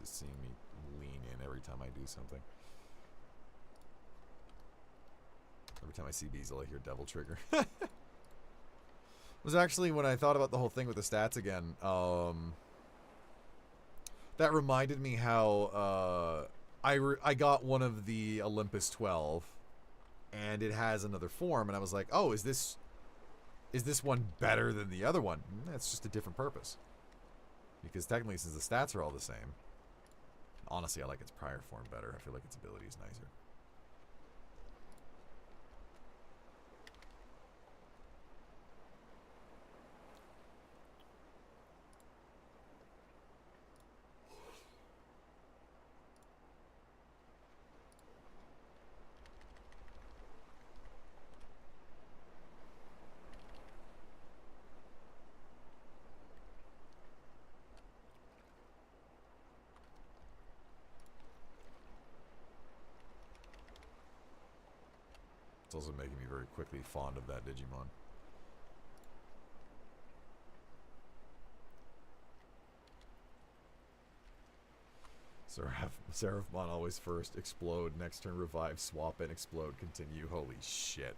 Seeing me lean in every time I do something. Every time I see Beazle, I hear Devil Trigger. It was actually when I thought about the whole thing with the stats again, that reminded me how I got one of the Olympus 12 and it has another form, and I was like, oh, is this one better than the other one? That's just a different purpose. Because technically, since the stats are all the same, honestly, I like its prior form better. I feel like its ability is nicer. It's also making me very quickly fond of that Digimon. Seraphmon always first. Explode. Next turn revive. Swap and explode. Continue. Holy shit.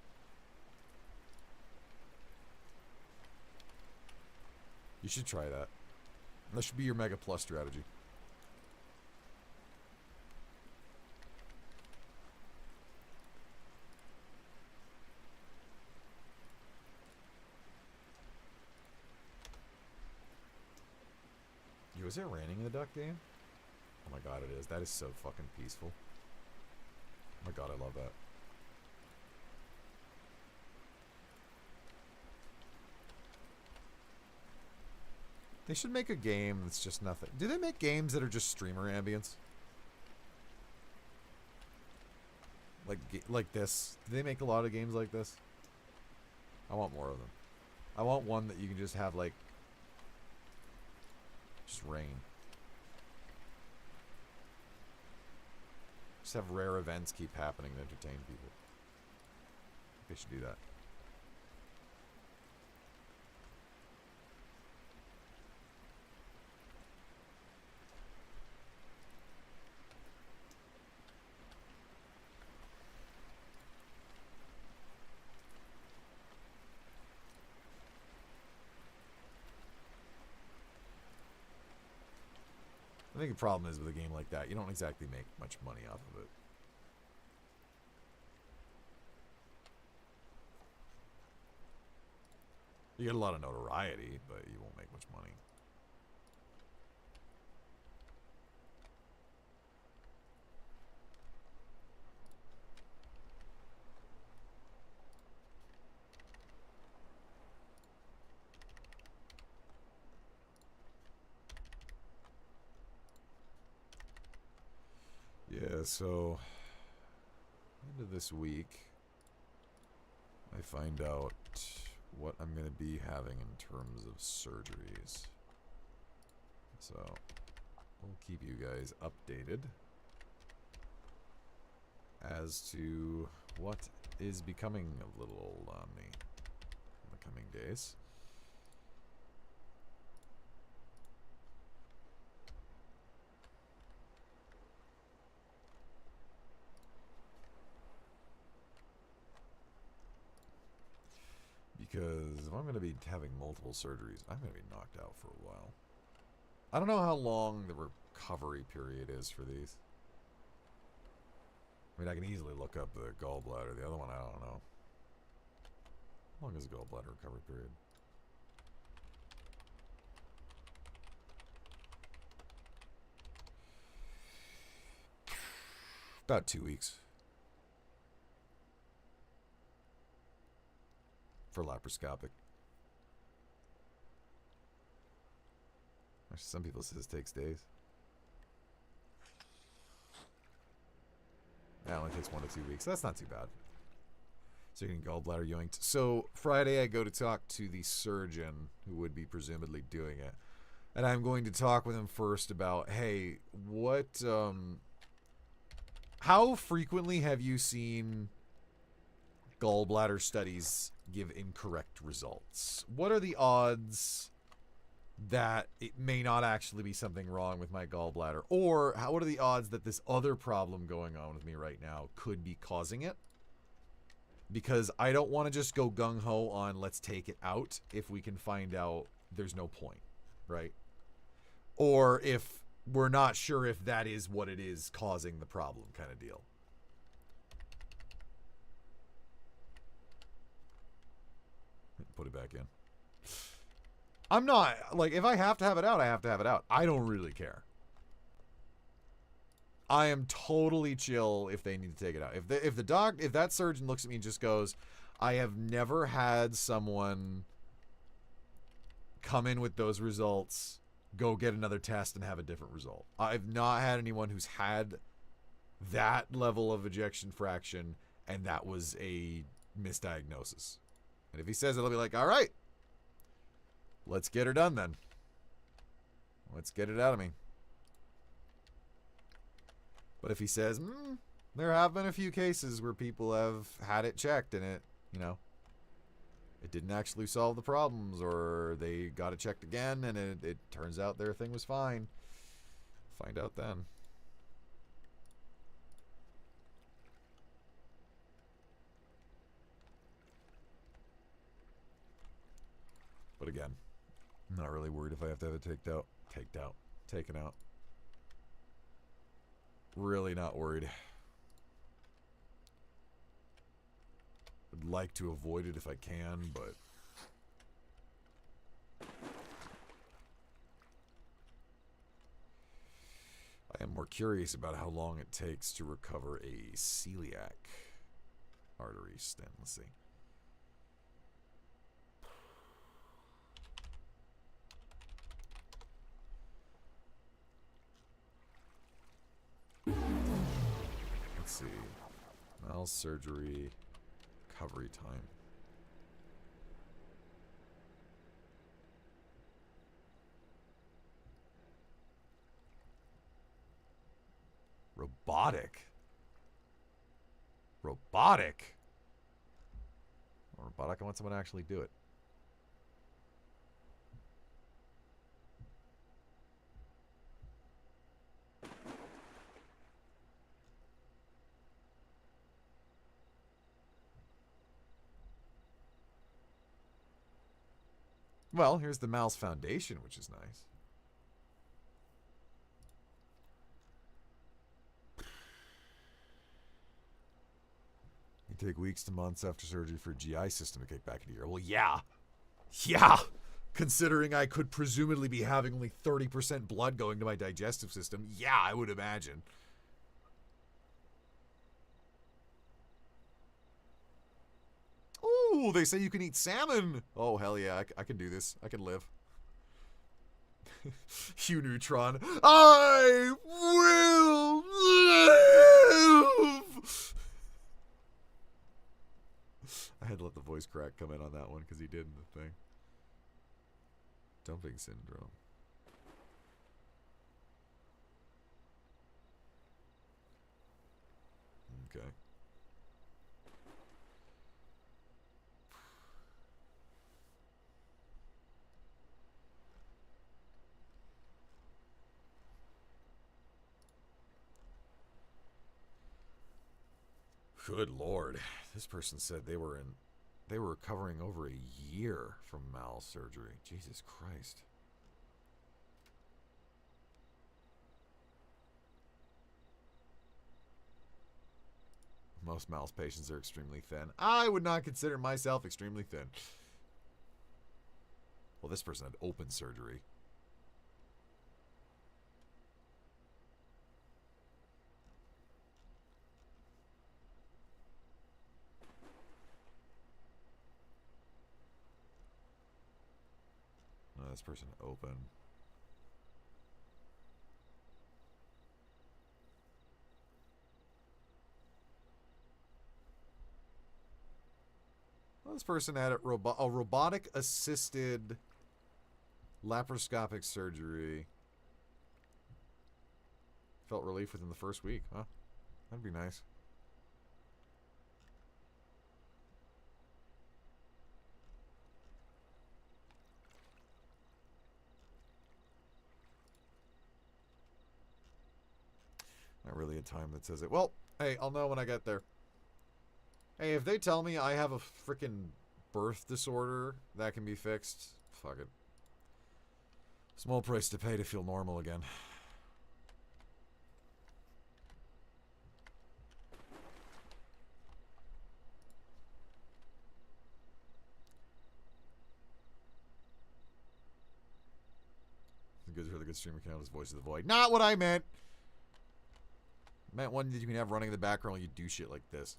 You should try that. That should be your Mega Plus strategy. Yo, is it raining in the duck game? Oh my god, it is. That is so fucking peaceful. Oh my god, I love that. They should make a game that's just nothing. Do they make games that are just streamer ambience? Like this? Do they make a lot of games like this? I want more of them. I want one that you can just have, like, just rain. Just have rare events keep happening to entertain people. They should do that. I think the problem is with a game like that, you don't exactly make much money off of it. You get a lot of notoriety, but you won't make much money. Yeah, so end of this week, I find out what I'm going to be having in terms of surgeries. So we'll keep you guys updated as to what is becoming of little old Omni in the coming days. Because if I'm going to be having multiple surgeries, I'm going to be knocked out for a while. I don't know how long the recovery period is for these. I mean, I can easily look up the gallbladder. The other one, I don't know. How long is the gallbladder recovery period? About 2 weeks. For laparoscopic. Actually, some people say this takes days. That only takes 1 to 2 weeks. That's not too bad. So you can gallbladder yoinked. So Friday I go to talk to the surgeon who would be presumably doing it. And I'm going to talk with him first about, hey, what, how frequently have you seen gallbladder studies give incorrect results? What are the odds that it may not actually be something wrong with my gallbladder? Or what are the odds that this other problem going on with me right now could be causing it? Because I don't want to just go gung-ho on let's take it out if we can find out there's no point, right? Or if we're not sure if that is what it is causing the problem kind of deal. Put it back in. I'm not, like, if I have to have it out, I have to have it out. I don't really care. I am totally chill if they need to take it out. If that surgeon looks at me and just goes, I have never had someone come in with those results, go get another test and have a different result. I've not had anyone who's had that level of ejection fraction and that was a misdiagnosis. And if he says it, I'll be like, all right, let's get her done then. Let's get it out of me. But if he says, there have been a few cases where people have had it checked and it, it didn't actually solve the problems, or they got it checked again and it turns out their thing was fine. Find out then. But again, I'm not really worried if I have to have it taken out. Really not worried. Would like to avoid it if I can, but I am more curious about how long it takes to recover a celiac artery stent. Let's see. Let's see. Mal's surgery recovery time. Robotic. Robotic. Robotic, I want someone to actually do it. Well, here's the Mal's Foundation, which is nice. You take weeks to months after surgery for a GI system to kick back into gear. Well, yeah. Yeah. Considering I could presumably be having only 30% blood going to my digestive system. Yeah, I would imagine. Ooh, they say you can eat salmon. Oh, hell yeah. I can do this. I can live. Hugh Neutron. I will live! I had to let the voice crack come in on that one because he did in the thing. Dumping syndrome. Okay. Good Lord. This person said they were recovering over a year from Mal's surgery. Jesus Christ. Most Mal's patients are extremely thin. I would not consider myself extremely thin. Well, this person had open surgery. This person open. Well, this person had a robotic assisted laparoscopic surgery. Felt relief within the first week. Huh? That'd be nice. Not really a time that says it. Well, hey, I'll know when I get there. Hey, if they tell me I have a freaking birth disorder that can be fixed, fuck it. Small price to pay to feel normal again. really good stream account is Voice of the Void. Not what I meant! I meant one that you can have running in the background while you do shit like this.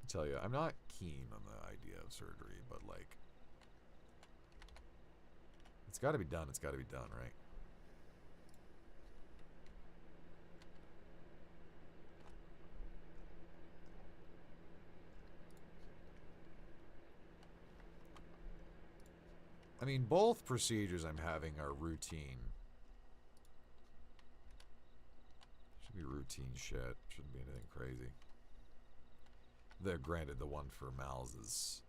Tell you, I'm not keen on the idea of surgery, but like, it's got to be done. It's got to be done, right? I mean, both procedures I'm having are routine. Should be routine shit. Shouldn't be anything crazy. Granted, the one for Mal's is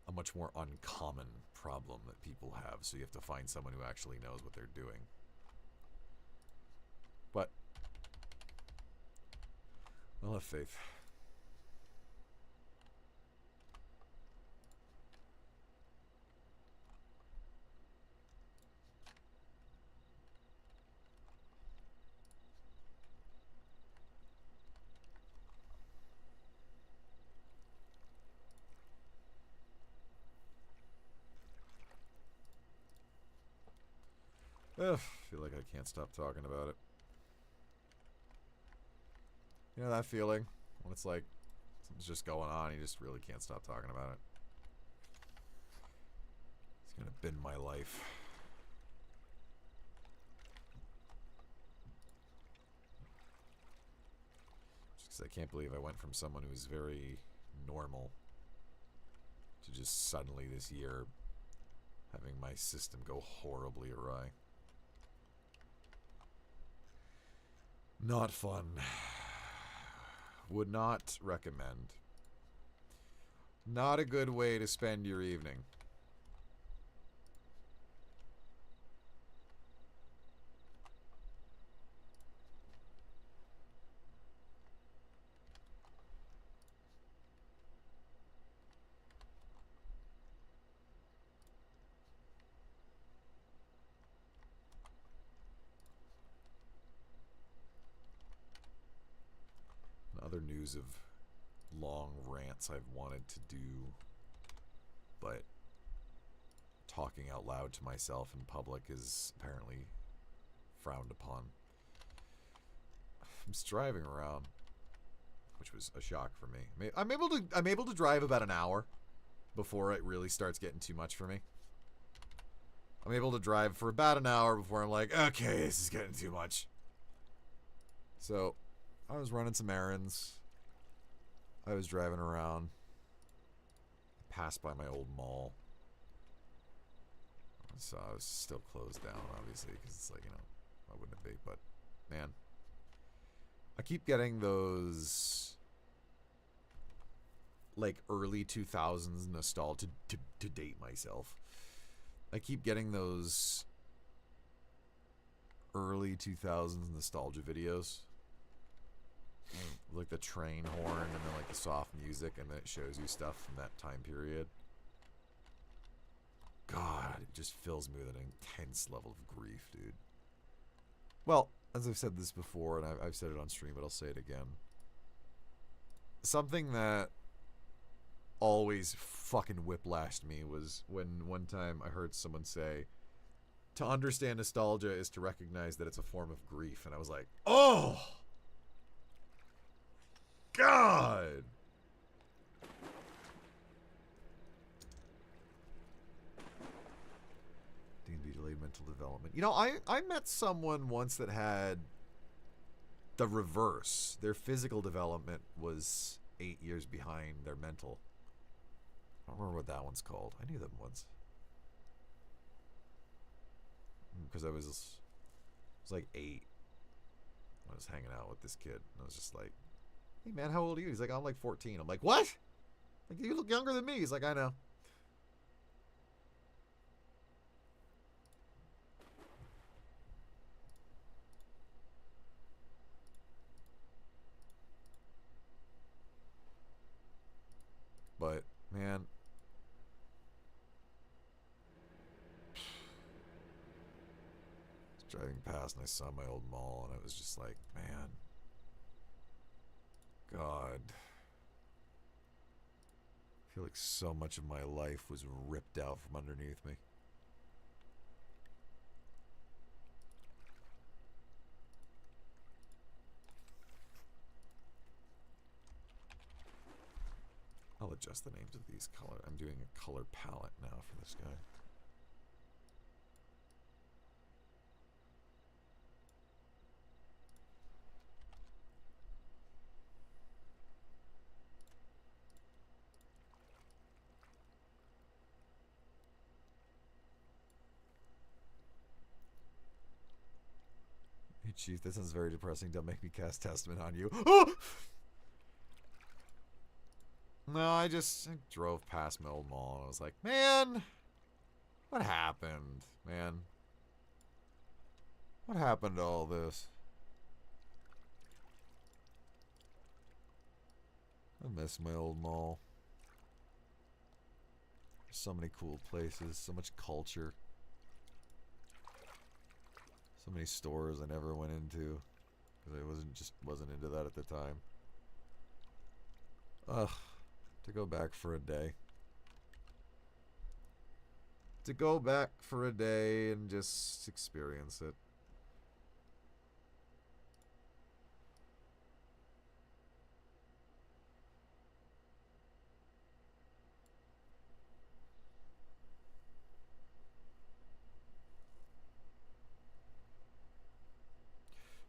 a much more uncommon problem that people have, so you have to find someone who actually knows what they're doing. But I'll have faith. Ugh, I feel like I can't stop talking about it. You know that feeling? When it's like, something's just going on, you just really can't stop talking about it. It's gonna bend my life. Just 'cause I can't believe I went from someone who was very normal to just suddenly this year having my system go horribly awry. Not fun. Would not recommend. Not a good way to spend your evening. Other news of long rants I've wanted to do, but talking out loud to myself in public is apparently frowned upon. I'm just driving around, which was a shock for me. I'm able to drive about an hour before it really starts getting too much for me. I'm able to drive for about an hour before I'm like, okay, this is getting too much. So I was running some errands. I was driving around. I passed by my old mall. So I was still closed down, obviously, because it's like, you know, why wouldn't it be? But, man, I keep getting those, like, early 2000s nostalgia to date myself. I keep getting those early 2000s nostalgia videos. Like the train horn and then like the soft music, and then it shows you stuff from that time period. God, it just fills me with an intense level of grief, dude. Well, as I've said this before, and I've said it on stream, but I'll say it again. Something that always fucking whiplashed me was when one time I heard someone say, to understand nostalgia is to recognize that it's a form of grief. And I was like, oh! God! D&D delayed mental development. You know, I met someone once that had the reverse. Their physical development was 8 years behind their mental. I don't remember what that one's called. I knew them once. Because I was like 8. I was hanging out with this kid. And I was just like, hey man, how old are you? He's like, I'm like 14. I'm like, what? Like, you look younger than me. He's like, I know. But, man, driving past and I saw my old mall and I was just like, man, God. I feel like so much of my life was ripped out from underneath me. I'll adjust the names of these color. I'm doing a color palette now for this guy. Hey, Chief, this sounds very depressing. Don't make me cast Testament on you. Oh! No, I drove past my old mall and I was like, man, what happened, man? What happened to all this? I miss my old mall. So many cool places, so much culture. So many stores I never went into because I wasn't into that at the time. Ugh, to go back for a day. To go back for a day and just experience it.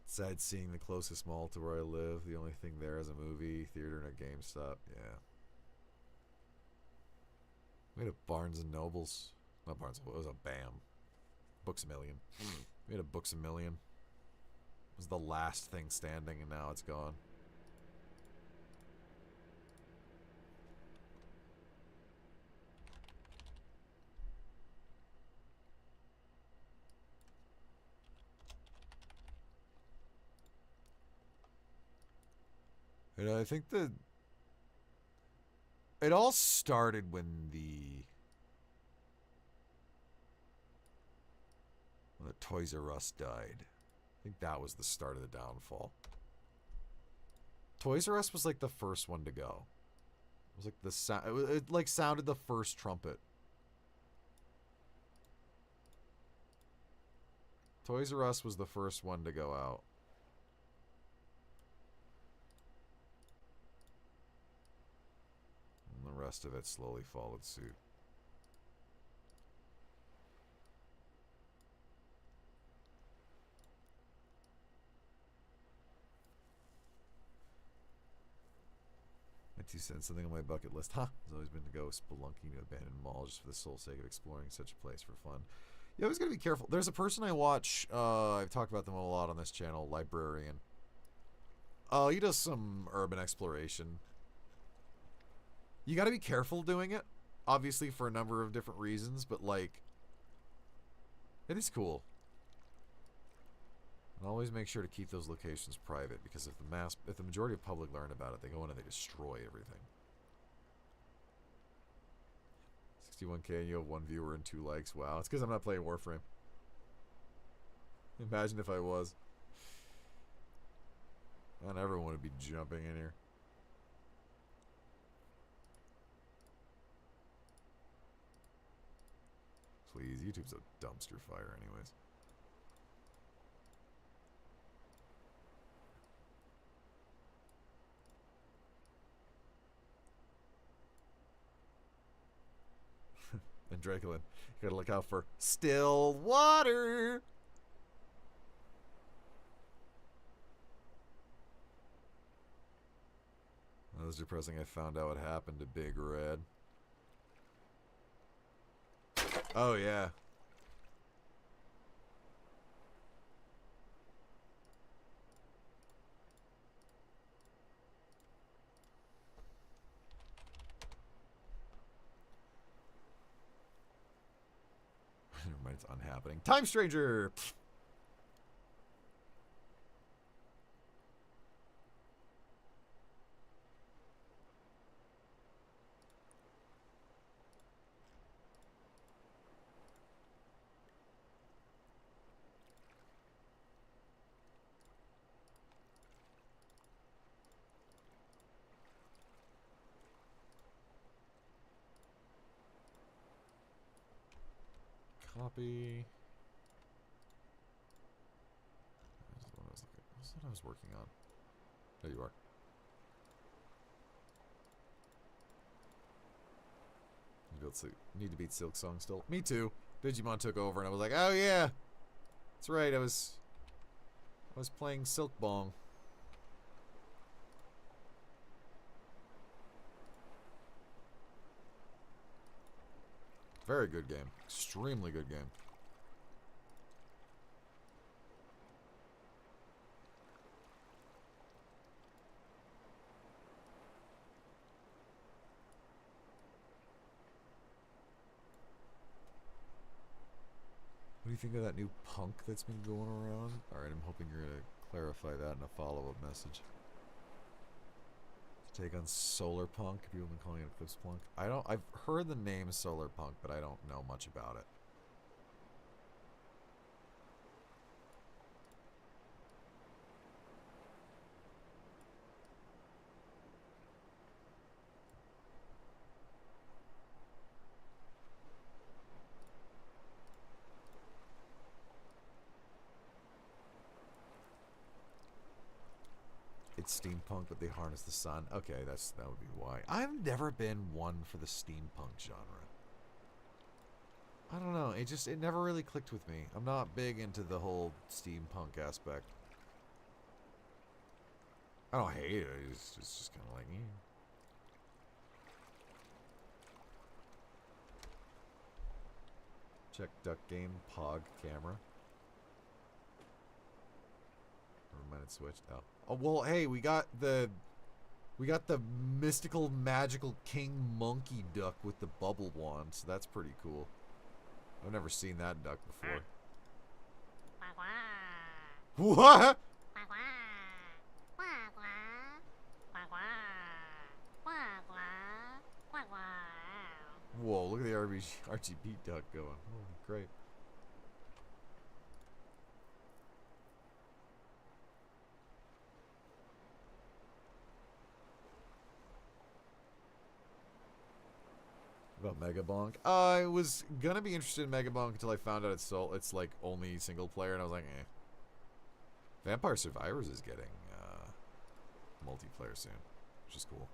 Sad seeing the closest mall to where I live. The only thing there is a movie theater and a GameStop. Yeah. We had a Barnes and Nobles. Not Barnes and Nobles. It was a BAM. Books A Million. We had a Books A Million. It was the last thing standing and now it's gone. And I think it all started when the Toys R Us died. I think that was the start of the downfall. Toys R Us was like the first one to go. It was like the sound. It like sounded the first trumpet. Toys R Us was the first one to go out. And the rest of it slowly followed suit. My 2 cents, something on my bucket list. Huh? It's always been to go spelunking to abandoned malls just for the sole sake of exploring such a place for fun. You always gotta be careful. There's a person I watch, I've talked about them a lot on this channel, Librarian. He does some urban exploration. You gotta be careful doing it, obviously for a number of different reasons, but like, it is cool. And always make sure to keep those locations private, because if the majority of public learn about it, they go in and they destroy everything. 61K and you have 1 viewer and 2 likes. Wow, it's because I'm not playing Warframe. Imagine if I was. And everyone would be jumping in here. Please, YouTube's a dumpster fire anyways. And Draculin, you gotta look out for still water. That was depressing. I found out what happened to Big Red. Oh, yeah. Never mind, it's unhappening. Time Stranger! Copy. That's what I was looking. What's what I was working on? There you are. Need to beat Silk Song still. Me too. Digimon took over and I was like, oh yeah. That's right, I was playing Silk Bong. Very good game. Extremely good game. What do you think of that new punk that's been going around? Alright, I'm hoping you're going to clarify that in a follow-up message. Take on Solar Punk. People have been calling it Eclipse Punk. I've heard the name Solar Punk, but I don't know much about it. It's steampunk, but they harness the sun. Okay, that would be why. I've never been one for the steampunk genre. I don't know. It never really clicked with me. I'm not big into the whole steampunk aspect. I don't hate it. It's just kind of like, Check Duck Game Pog camera. Never mind, it switched. Oh, well, hey, we got the mystical magical king monkey duck with the bubble wand, so that's pretty cool. I've never seen that duck before. What? Whoa, look at the RGB duck going. Oh, great. About Megabonk? I was gonna be interested in Megabonk until I found out it's like only single player, and I was like, eh. Vampire Survivors is getting multiplayer soon, which is cool.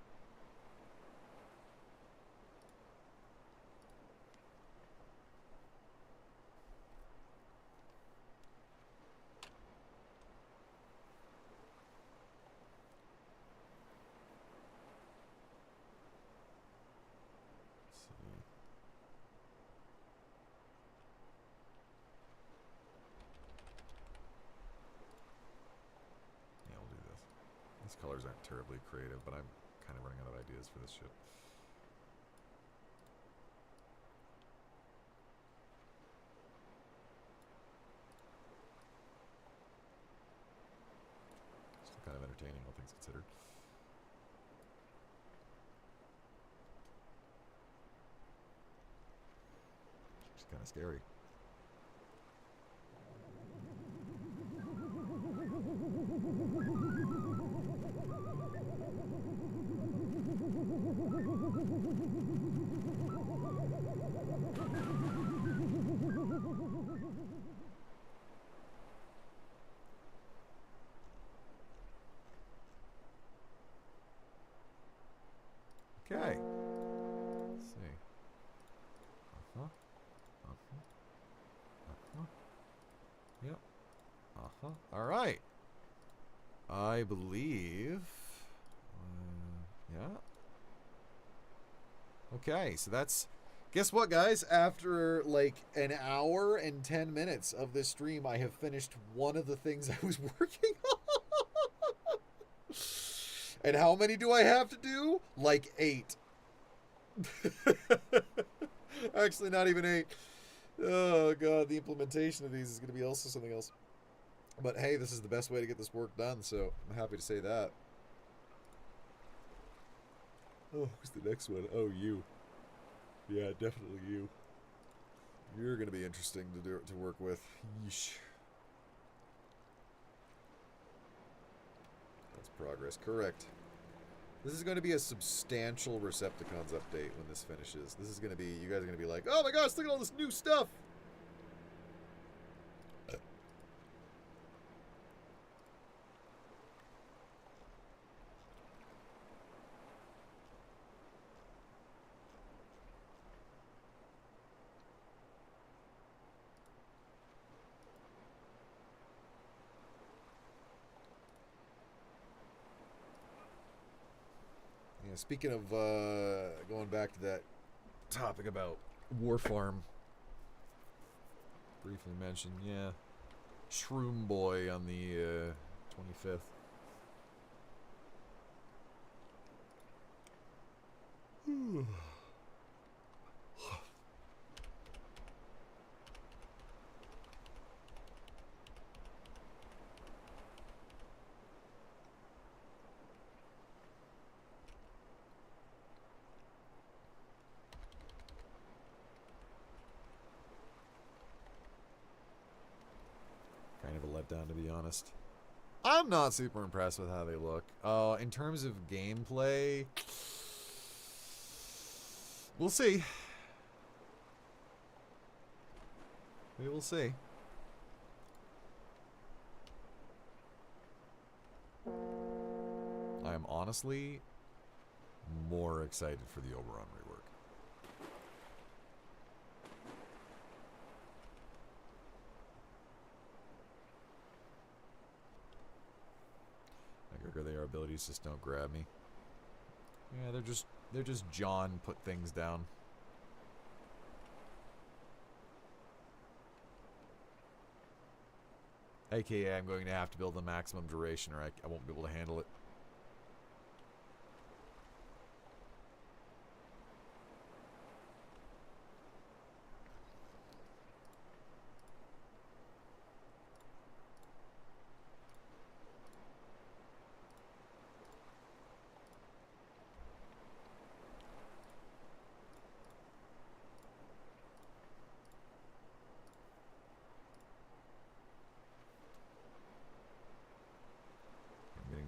Colors aren't terribly creative, but I'm kind of running out of ideas for this shit. Still kind of entertaining, all things considered. It's kind of scary. Okay. Let's see. Yep. All right. I believe. Yeah. Okay, so that's. Guess what, guys? After like an hour and 10 minutes of this stream, I have finished one of the things I was working on. And how many do I have to do? Like 8. Actually, not even 8. Oh, God. The implementation of these is going to be also something else. But, hey, this is the best way to get this work done, so I'm happy to say that. Oh, who's the next one? Oh, you. Yeah, definitely you. You're going to be interesting to work with. Yeesh. That's progress. Correct. This is going to be a substantial Recepticons update when this finishes. This is going to be, you guys are going to be like, oh my gosh, look at all this new stuff. Yeah, speaking of going back to that topic about War Farm, briefly mentioned, yeah, Shroom Boy on the 25th. Kind of a letdown, to be honest. I'm not super impressed with how they look. In terms of gameplay, we'll see. We will see. I am honestly more excited for the Oberon rework. Their abilities just don't grab me. Yeah, they're just John put things down. AKA, I'm going to have to build the maximum duration, or I won't be able to handle it.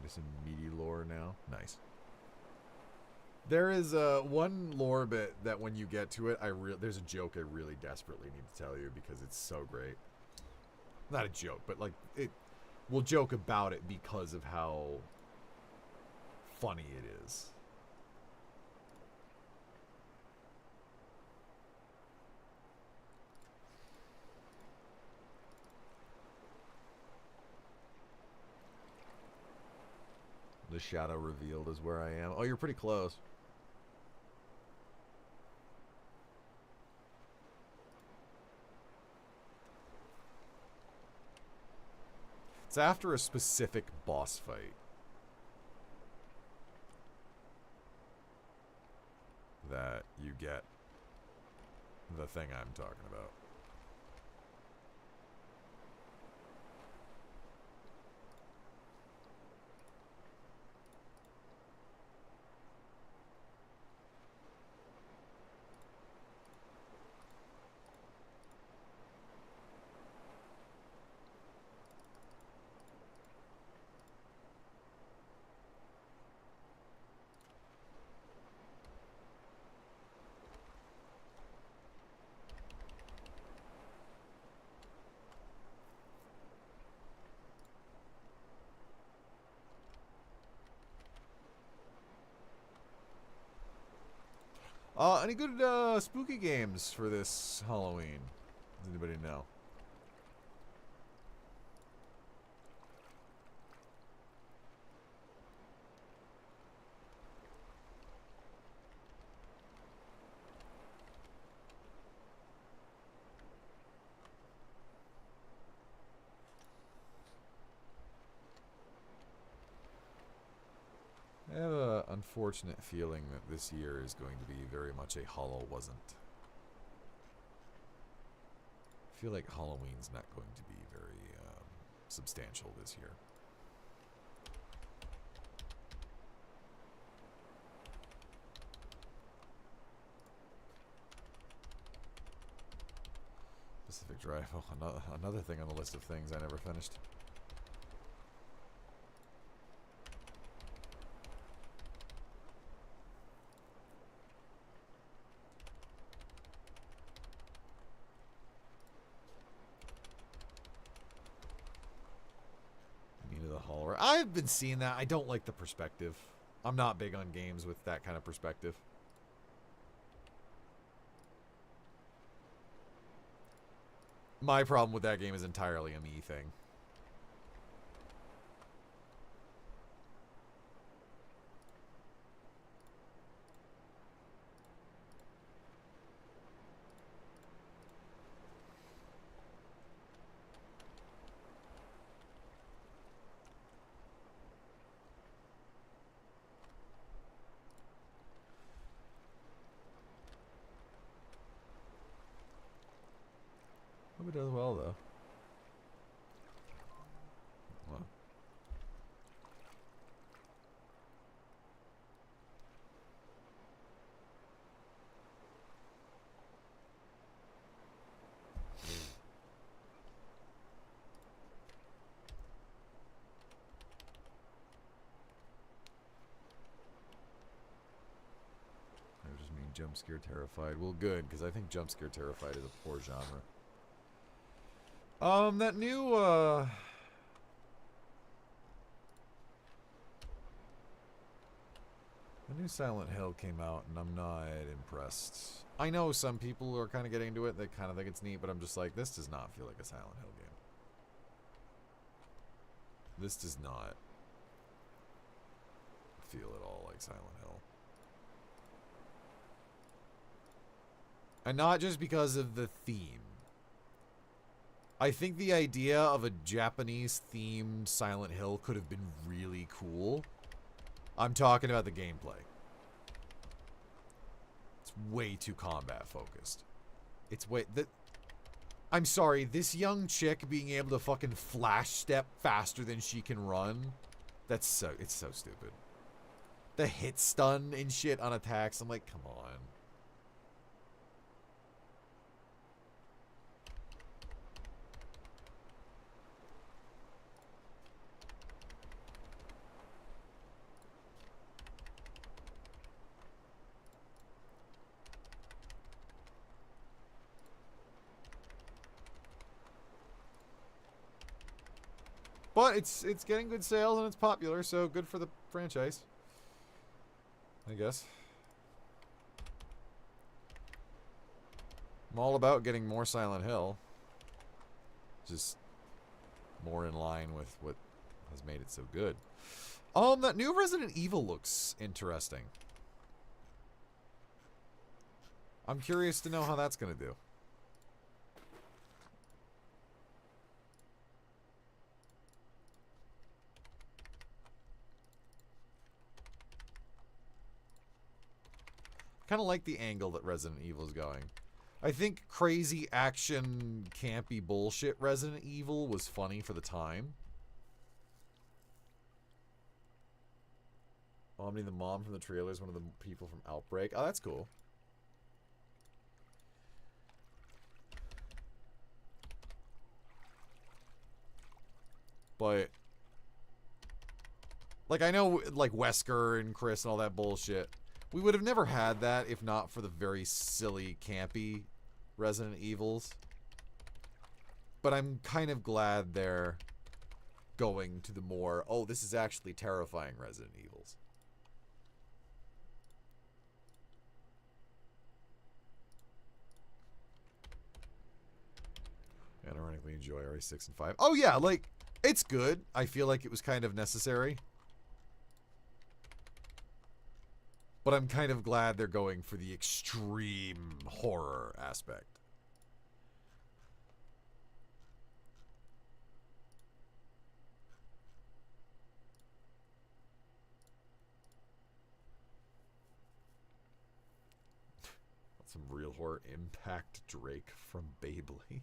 Some meaty lore now. Nice. There is one lore bit that when you get to it, there's a joke I really desperately need to tell you because it's so great. Not a joke, but like we'll joke about it because of how funny it is. The shadow revealed is where I am. Oh, you're pretty close. It's after a specific boss fight that you get the thing I'm talking about. Any good spooky games for this Halloween? Does anybody know? I have an unfortunate feeling that this year is going to be very much a Hollow wasn't. I feel like Halloween's not going to be very substantial this year. Pacific Drive, oh, another thing on the list of things I never finished. I've been seeing that. I don't like the perspective. I'm not big on games with that kind of perspective. My problem with that game is entirely a me thing. Hope it does well, though. What? That just mean jump scare terrified. Well, good, because I think jump scare terrified is a poor genre. That new, the new Silent Hill came out, and I'm not impressed. I know some people are kind of getting into it. They kind of think it's neat, but I'm just like, this does not feel like a Silent Hill game. This does not feel at all like Silent Hill. And not just because of the theme. I think the idea of a Japanese-themed Silent Hill could have been really cool. I'm talking about the gameplay. It's way too combat-focused. It's way... I'm sorry, this young chick being able to fucking flash step faster than she can run, that's so... It's so stupid. The hit stun and shit on attacks, I'm like, come on. But it's getting good sales and it's popular, so good for the franchise. I guess. I'm all about getting more Silent Hill. Just more in line with what has made it so good. That new Resident Evil looks interesting. I'm curious to know how that's gonna do. Kind of like the angle that Resident Evil is going. I think crazy action, campy bullshit Resident Evil was funny for the time. Omni, the mom from the trailer, is one of the people from Outbreak. Oh, that's cool. But, like, I know, like, Wesker and Chris and all that bullshit. We would have never had that if not for the very silly, campy Resident Evils. But I'm kind of glad they're going to the more, oh, this is actually terrifying Resident Evils. And ironically enjoy RE6 and 5. Oh yeah, like, it's good. I feel like it was kind of necessary. But I'm kind of glad they're going for the extreme horror aspect. Some real horror. Impact Drake from Beyblade.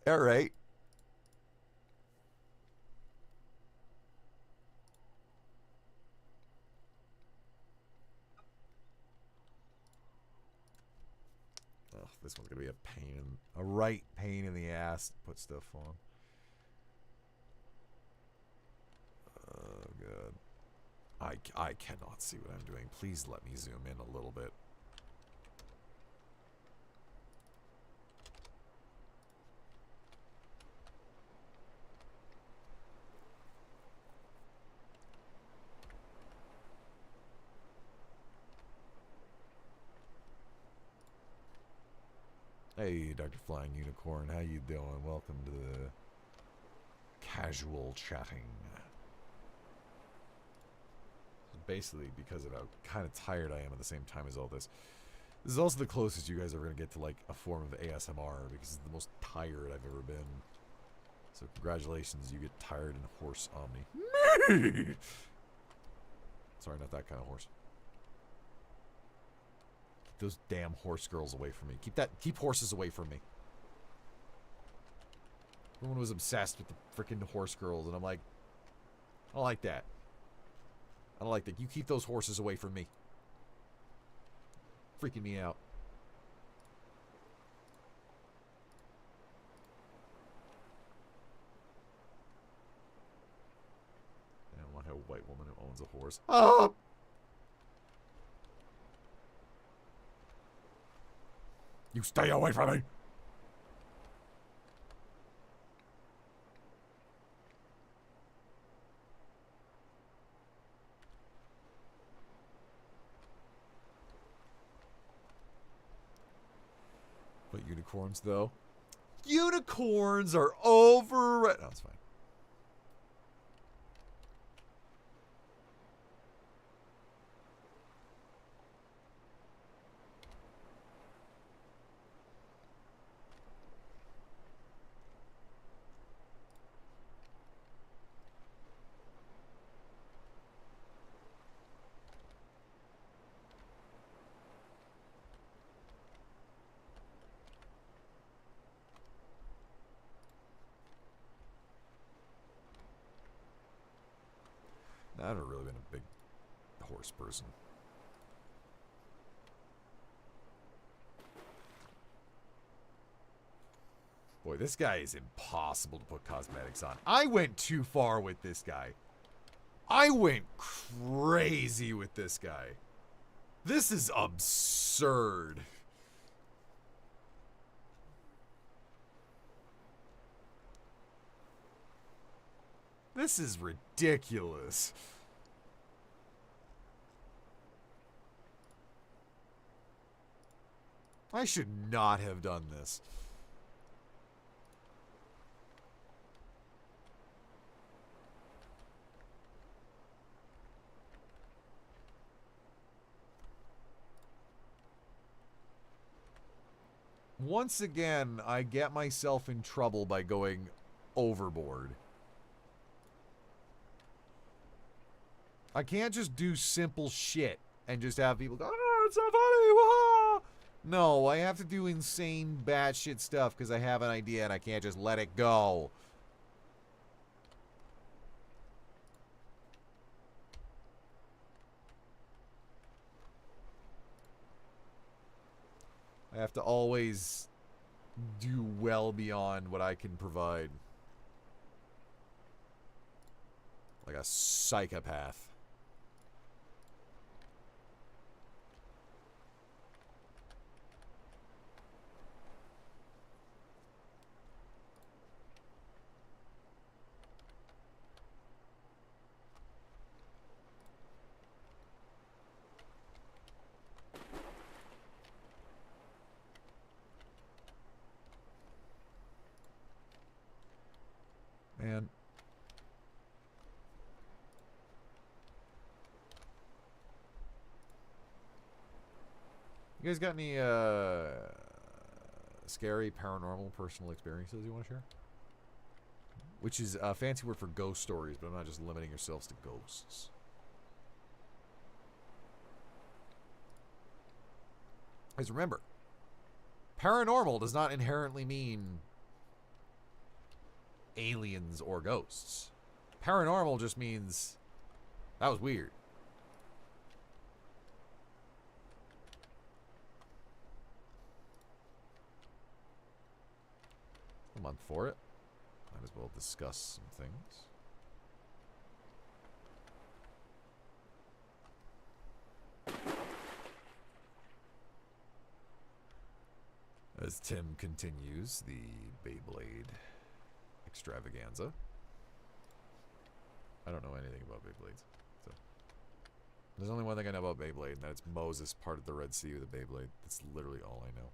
All right. This one's gonna be a right pain in the ass to put stuff on. Oh god, I cannot see what I'm doing. Please let me zoom in a little bit. Hey, Dr. Flying Unicorn, how you doing? Welcome to the casual chatting. Basically, because of how kind of tired I am at the same time as all this. This is also the closest you guys are going to get to, like, a form of ASMR, because it's the most tired I've ever been. So congratulations, you get tired and horse Omni. Me! Sorry, not that kind of horse. those damn horse girls away from me. Keep horses away from me. Everyone was obsessed with the freaking horse girls, and I'm like, I don't like that. I don't like that. You keep those horses away from me. Freaking me out. I don't want a white woman who owns a horse. Ah! You stay away from me! But unicorns, though? Unicorns are overrated. No, it's fine. I've never really been a big horse person. Boy, this guy is impossible to put cosmetics on. I went too far with this guy. I went crazy with this guy. This is absurd. This is ridiculous. I should not have done this. Once again, I get myself in trouble by going overboard. I can't just do simple shit and just have people go, oh, it's so funny, wah! No, I have to do insane batshit stuff because I have an idea and I can't just let it go. I have to always do well beyond what I can provide. Like a psychopath. Man. You guys got any scary paranormal personal experiences you want to share? Which is a fancy word for ghost stories, but I'm not just limiting yourselves to ghosts. Guys, remember, paranormal does not inherently mean aliens or ghosts. Paranormal just means that was weird. A month for it. Might as well discuss some things. As Tim continues the Beyblade extravaganza. I don't know anything about Beyblades. So. There's only one thing I know about Beyblade, and that's Moses parted the Red Sea with a Beyblade. That's literally all I know.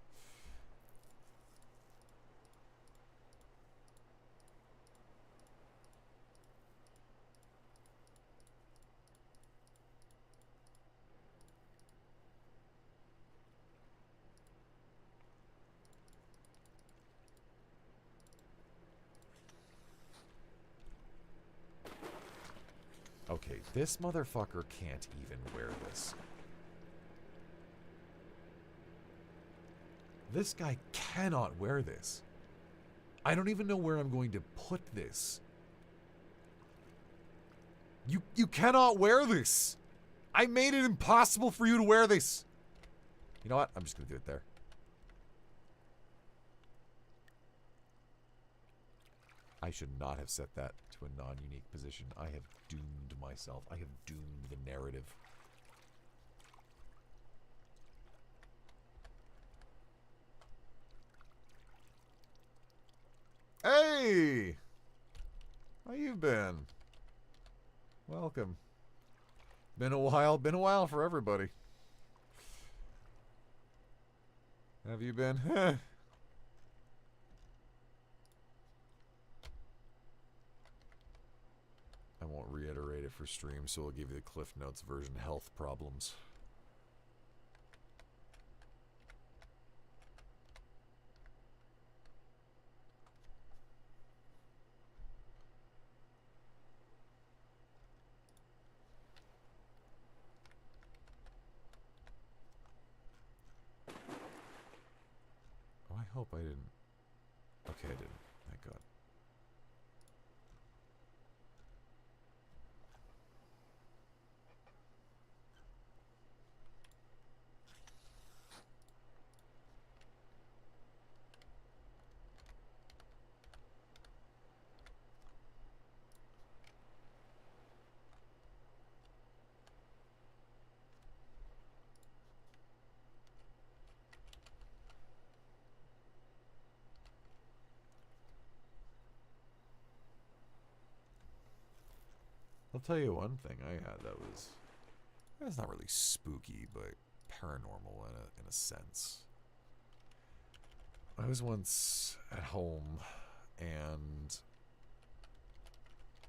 Okay, this motherfucker can't even wear this. This guy cannot wear this. I don't even know where I'm going to put this. You cannot wear this. I made it impossible for you to wear this. You know what? I'm just going to do it there. I should not have set that to a non-unique position. I have doomed myself. I have doomed the narrative. Hey! How you been? Welcome. Been a while for everybody. Have you been? I won't reiterate it for stream, so I'll give you the Cliff Notes version. Health problems. Oh, I hope I didn't. Okay, I didn't. Thank God. I'll tell you one thing I had that's not really spooky, but paranormal in a sense. I was once at home and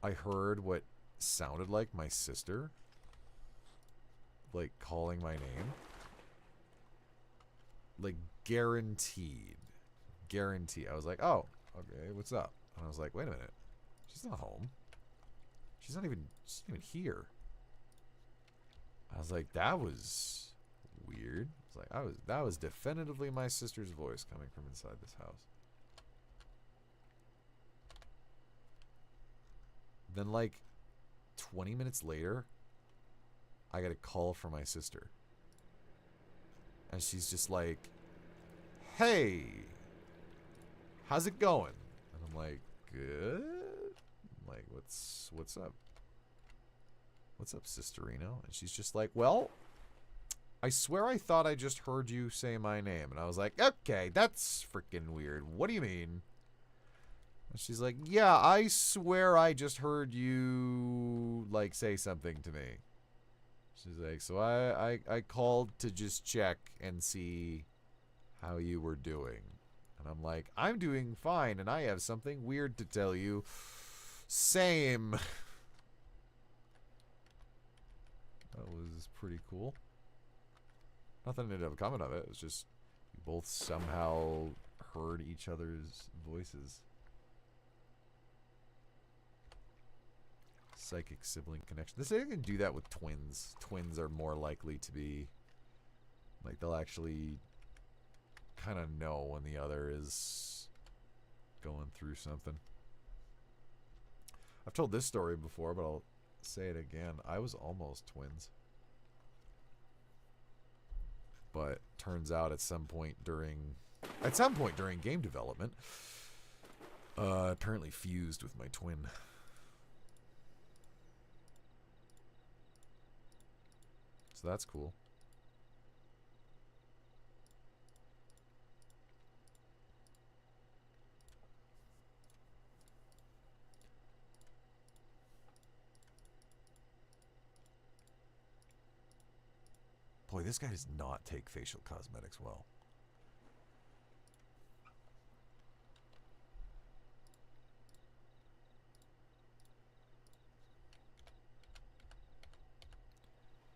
I heard what sounded like my sister, like, calling my name. Like, guaranteed. Guaranteed. I was like, oh, okay, what's up? And I was like, wait a minute. She's not home. She's not even here. I was like, that was weird. It's like that was definitively my sister's voice coming from inside this house. Then like 20 minutes later, I got a call from my sister. And she's just like, hey, how's it going? And I'm like, good. I'm like, what's up? What's up, Sisterino? And she's just like, well, I swear I thought I just heard you say my name. And I was like, okay, that's freaking weird. What do you mean? And she's like, yeah, I swear I just heard you, like, say something to me. She's like, so I called to just check and see how you were doing. And I'm like, I'm doing fine, and I have something weird to tell you. Same. That was pretty cool. Nothing ended up coming of it. It was just we both somehow heard each other's voices. Psychic sibling connection. This I can do that with twins. Twins are more likely to be like they'll actually kind of know when the other is going through something. I've told this story before, but I'll say it again. I was almost twins. But turns out at some point during game development, apparently fused with my twin. So that's cool. Boy, this guy does not take facial cosmetics well.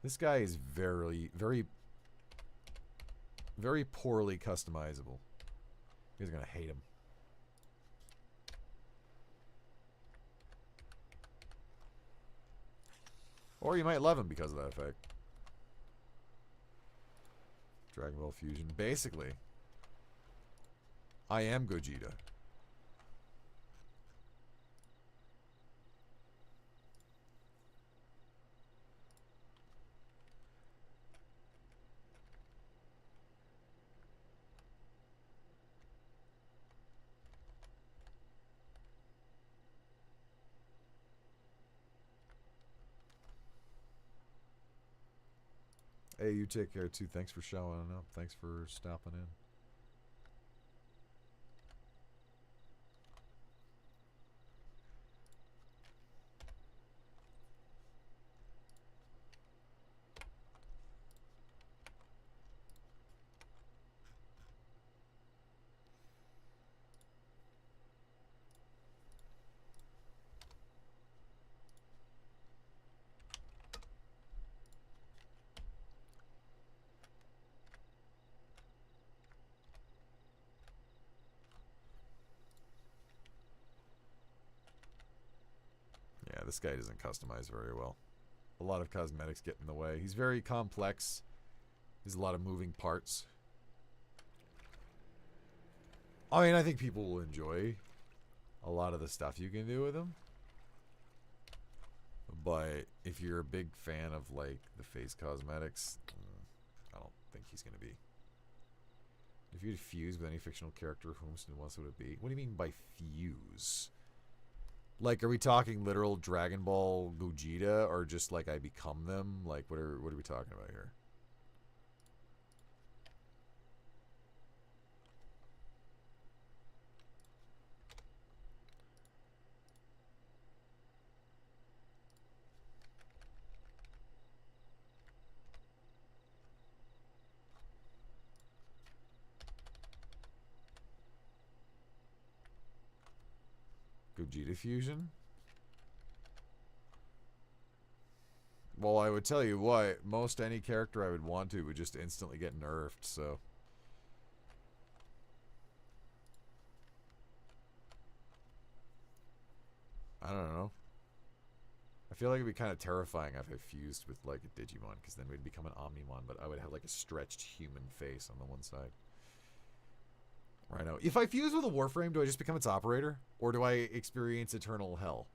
This guy is very, very, very poorly customizable. You guys are gonna hate him. Or you might love him because of that effect. Dragon Ball Fusion, basically. I am Gogeta. Hey, you take care too. Thanks for showing up. Thanks for stopping in. Yeah, this guy doesn't customize very well. A lot of cosmetics get in the way. He's very complex. There's a lot of moving parts. I mean, I think people will enjoy a lot of the stuff you can do with him. But if you're a big fan of, like, the face cosmetics, I don't think he's going to be. If you'd fuse with any fictional character, whom and what would it be? What do you mean by fuse? Like, are we talking literal Dragon Ball Gogeta, or just like I become them? Like, what are we talking about here? Gogeta fusion? Well, I would tell you what, most any character I would want to would just instantly get nerfed, so. I don't know. I feel like it'd be kind of terrifying if I fused with, like, a Digimon, because then we'd become an Omnimon, but I would have, like, a stretched human face on the one side. Right now. If I fuse with a Warframe, do I just become its operator? Or do I experience eternal hell?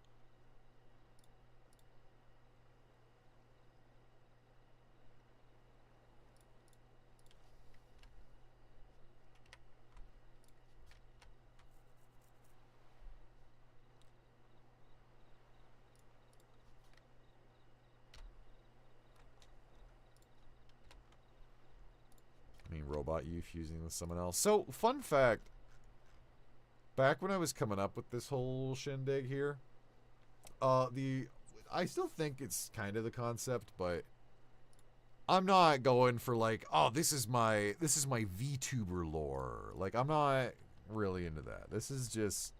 I mean, robot you fusing with someone else. So, fun fact. Back when I was coming up with this whole shindig here, I still think it's kind of the concept, but I'm not going for like, oh, this is my VTuber lore. Like, I'm not really into that. This is just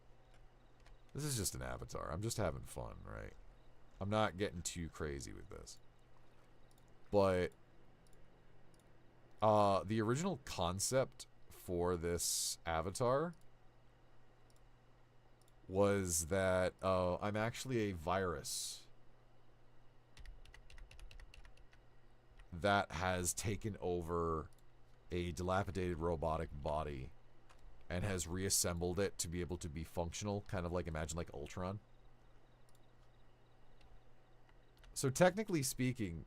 an avatar. I'm just having fun, right? I'm not getting too crazy with this. But the original concept for this avatar was that I'm actually a virus that has taken over a dilapidated robotic body and has reassembled it to be able to be functional, kind of like, imagine like Ultron. So technically speaking,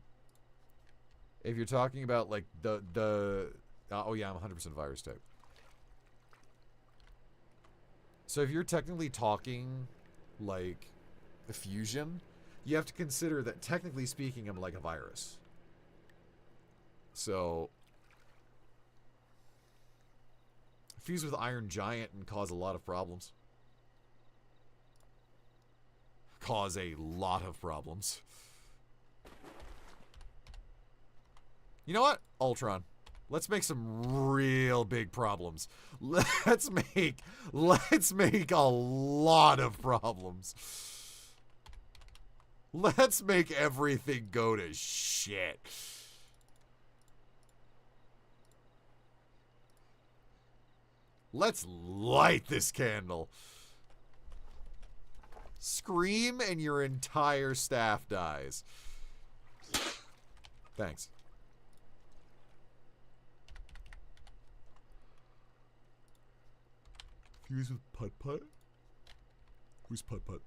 if you're talking about like oh yeah, I'm 100% virus type. So if you're technically talking like the fusion, you have to consider that technically speaking, I'm like a virus. So fuse with Iron Giant and cause a lot of problems. Cause a lot of problems. You know what? Ultron. Let's make some real big problems. Let's make a lot of problems. Let's make everything go to shit. Let's light this candle. Scream and your entire staff dies. Thanks. Fuse with Putt Putt? Who's Putt Putt?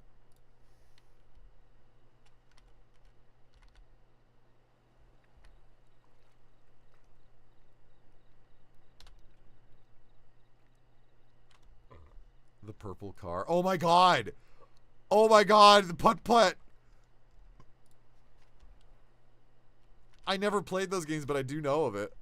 The purple car. Oh my god! Oh my god, the Putt Putt! I never played those games, but I do know of it.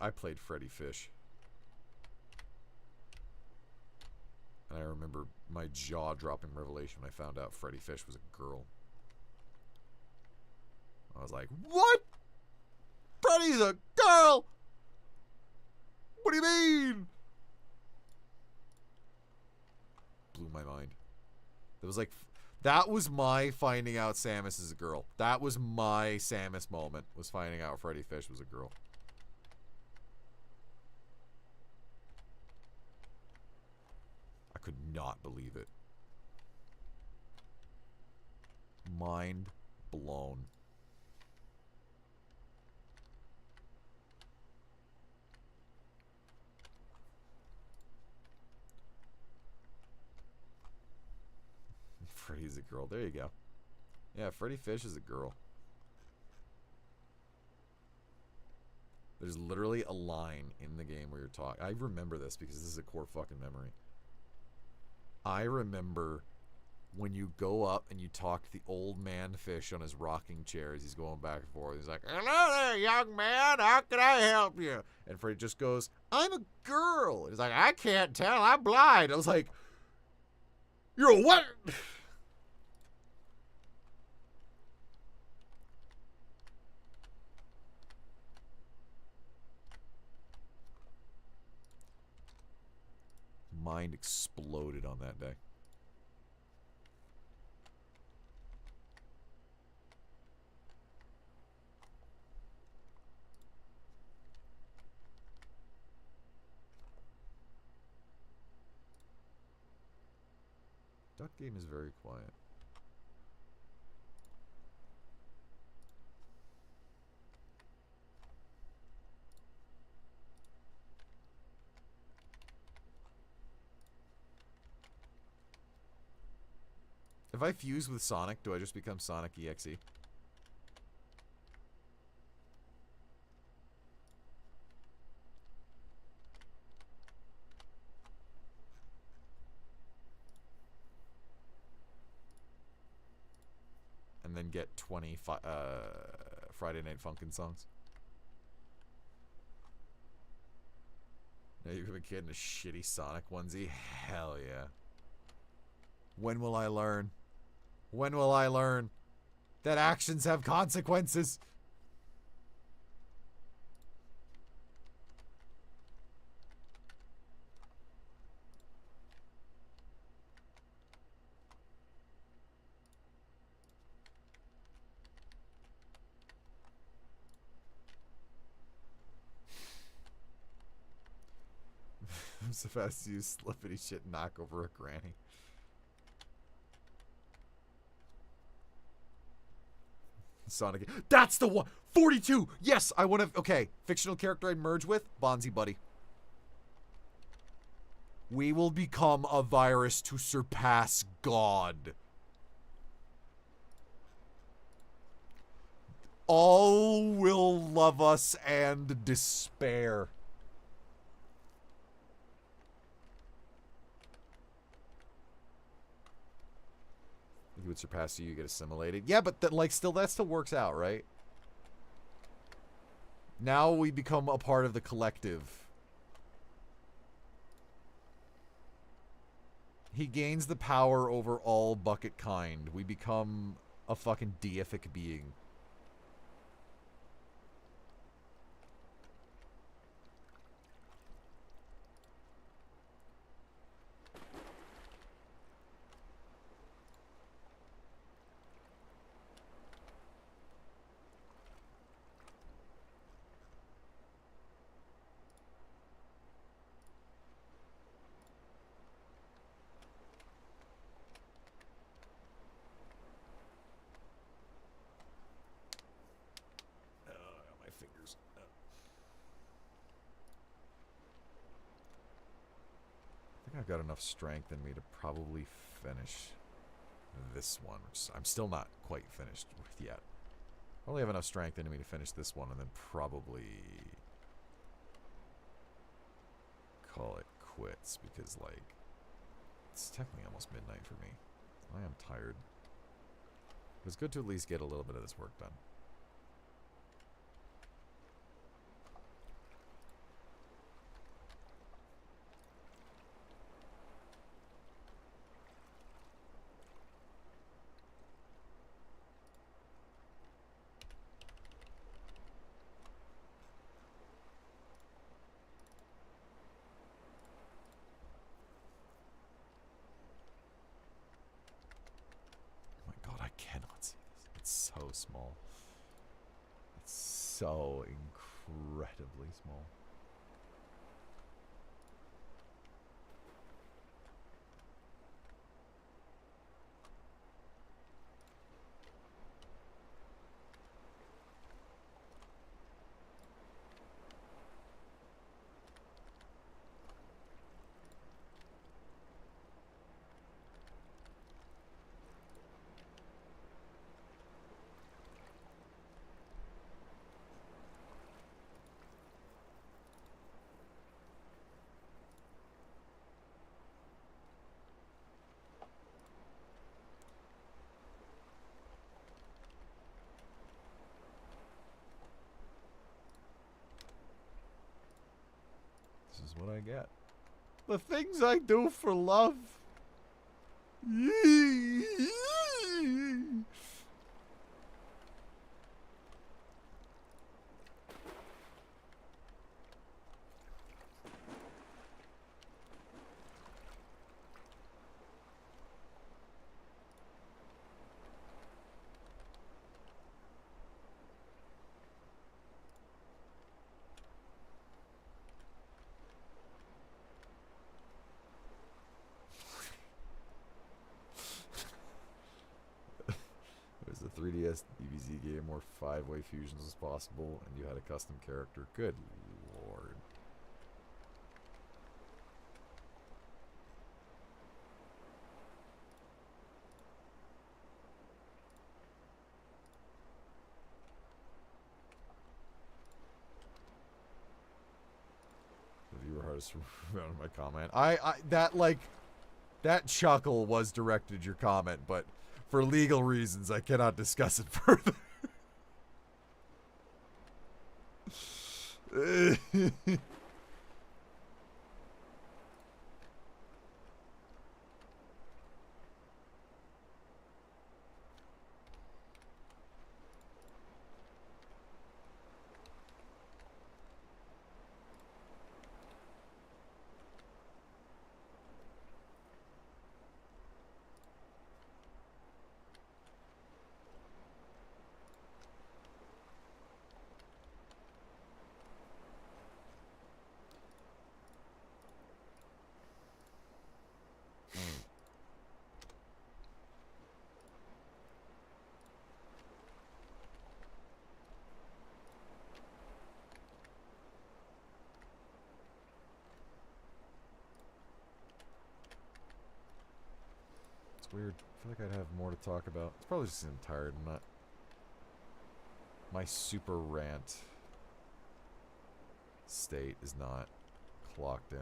I played Freddy Fish. And I remember my jaw-dropping revelation when I found out Freddy Fish was a girl. I was like, what? Freddy's a girl? What do you mean? Blew my mind. It was like, that was my finding out Samus is a girl. That was my Samus moment, was finding out Freddy Fish was a girl. I could not believe it. Mind blown. Freddy's a girl. There you go. Yeah, Freddy Fish is a girl. There's literally a line in the game where you're talking. I remember this because this is a core fucking memory. I remember when you go up and you talk to the old man fish on his rocking chair as he's going back and forth. He's like, hello there, young man. How can I help you? And Freddy just goes, I'm a girl. He's like, I can't tell. I'm blind. I was like, you're a what? Mind exploded on that day. Duck game is very quiet. If I fuse with Sonic, do I just become Sonic EXE? And then get 20 Friday Night Funkin' songs? Now you're gonna get in a shitty Sonic onesie? Hell yeah. When will I learn? When will I learn that actions have consequences? I'm so fast to use slippity shit and knock over a granny. Sonic. That's the one. 42. Yes, I want to. Okay, fictional character I'd merge with Bonzi Buddy. We will become a virus to surpass God. All will love us and despair. He would surpass you, you get assimilated. Yeah, but that still works out, right? Now we become a part of the collective. He gains the power over all bucket kind. We become a fucking deific being. I've got enough strength in me to probably finish this one, which I'm still not quite finished with yet. I only have enough strength in me to finish this one and then probably call it quits because, like, it's technically almost midnight for me. I am tired. It's good to at least get a little bit of this work done. So small. It's so incredibly small. This is what I get. The things I do for love. There's a 3DS DBZ game where 5-way fusions was possible and you had a custom character. Good lord. The viewer hardest around my comment. That chuckle was directed at your comment, but for legal reasons, I cannot discuss it further. It's weird. I feel like I'd have more to talk about. It's probably just I'm tired. I'm not... My super rant state is not clocked in.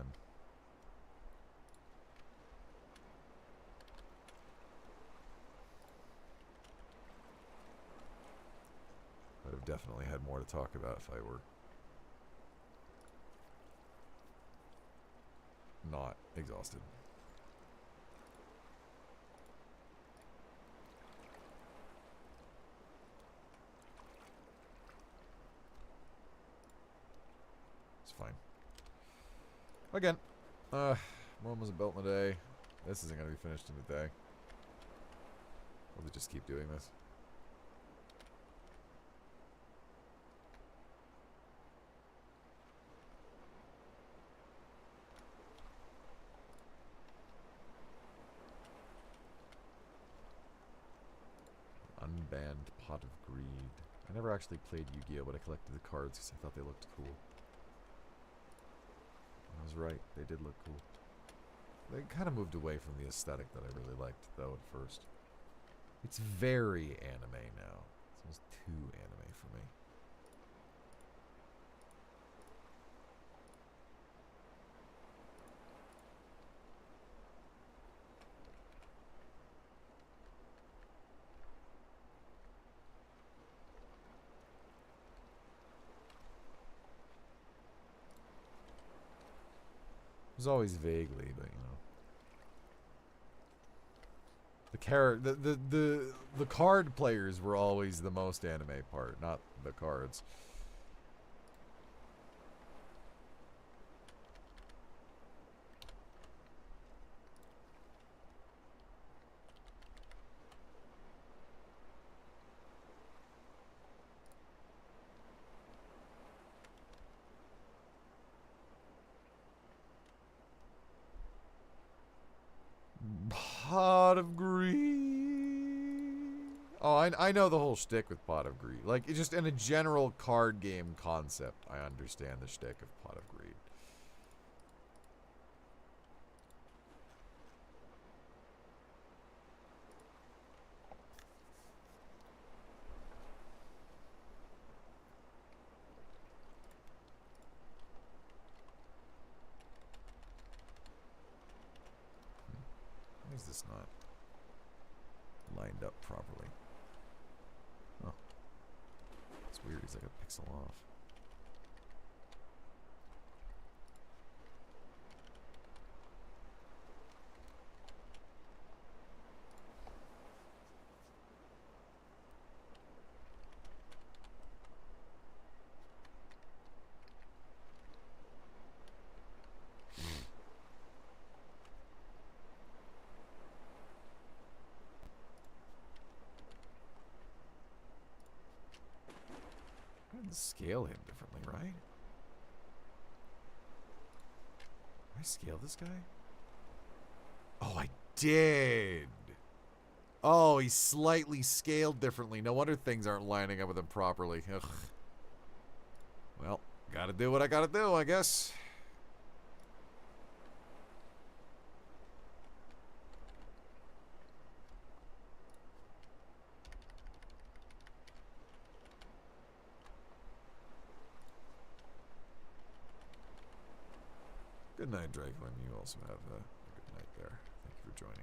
I'd have definitely had more to talk about if I were not exhausted. It's fine. Again, Rome wasn't built in a day. This isn't going to be finished in a day. We'll just keep doing this. Unbanned Pot of Greed. I never actually played Yu-Gi-Oh, but I collected the cards because I thought they looked cool. I was right. They did look cool. They kind of moved away from the aesthetic that I really liked, though, at first. It's very anime now. It's almost too anime for me. It was always vaguely, but you know. The card players were always the most anime part, not the cards. Pot of Greed. Oh, I know the whole shtick with Pot of Greed. Like, it's just in a general card game concept, I understand the shtick of Pot of Greed. Why is this not lined up properly? Oh. It's weird, he's like a pixel off. I didn't scale him differently, right? Did I scale this guy? Oh, I did! Oh, he's slightly scaled differently. No wonder things aren't lining up with him properly. Ugh. Well, gotta do what I gotta do, I guess. Good night, Draco, and you also have a good night there. Thank you for joining.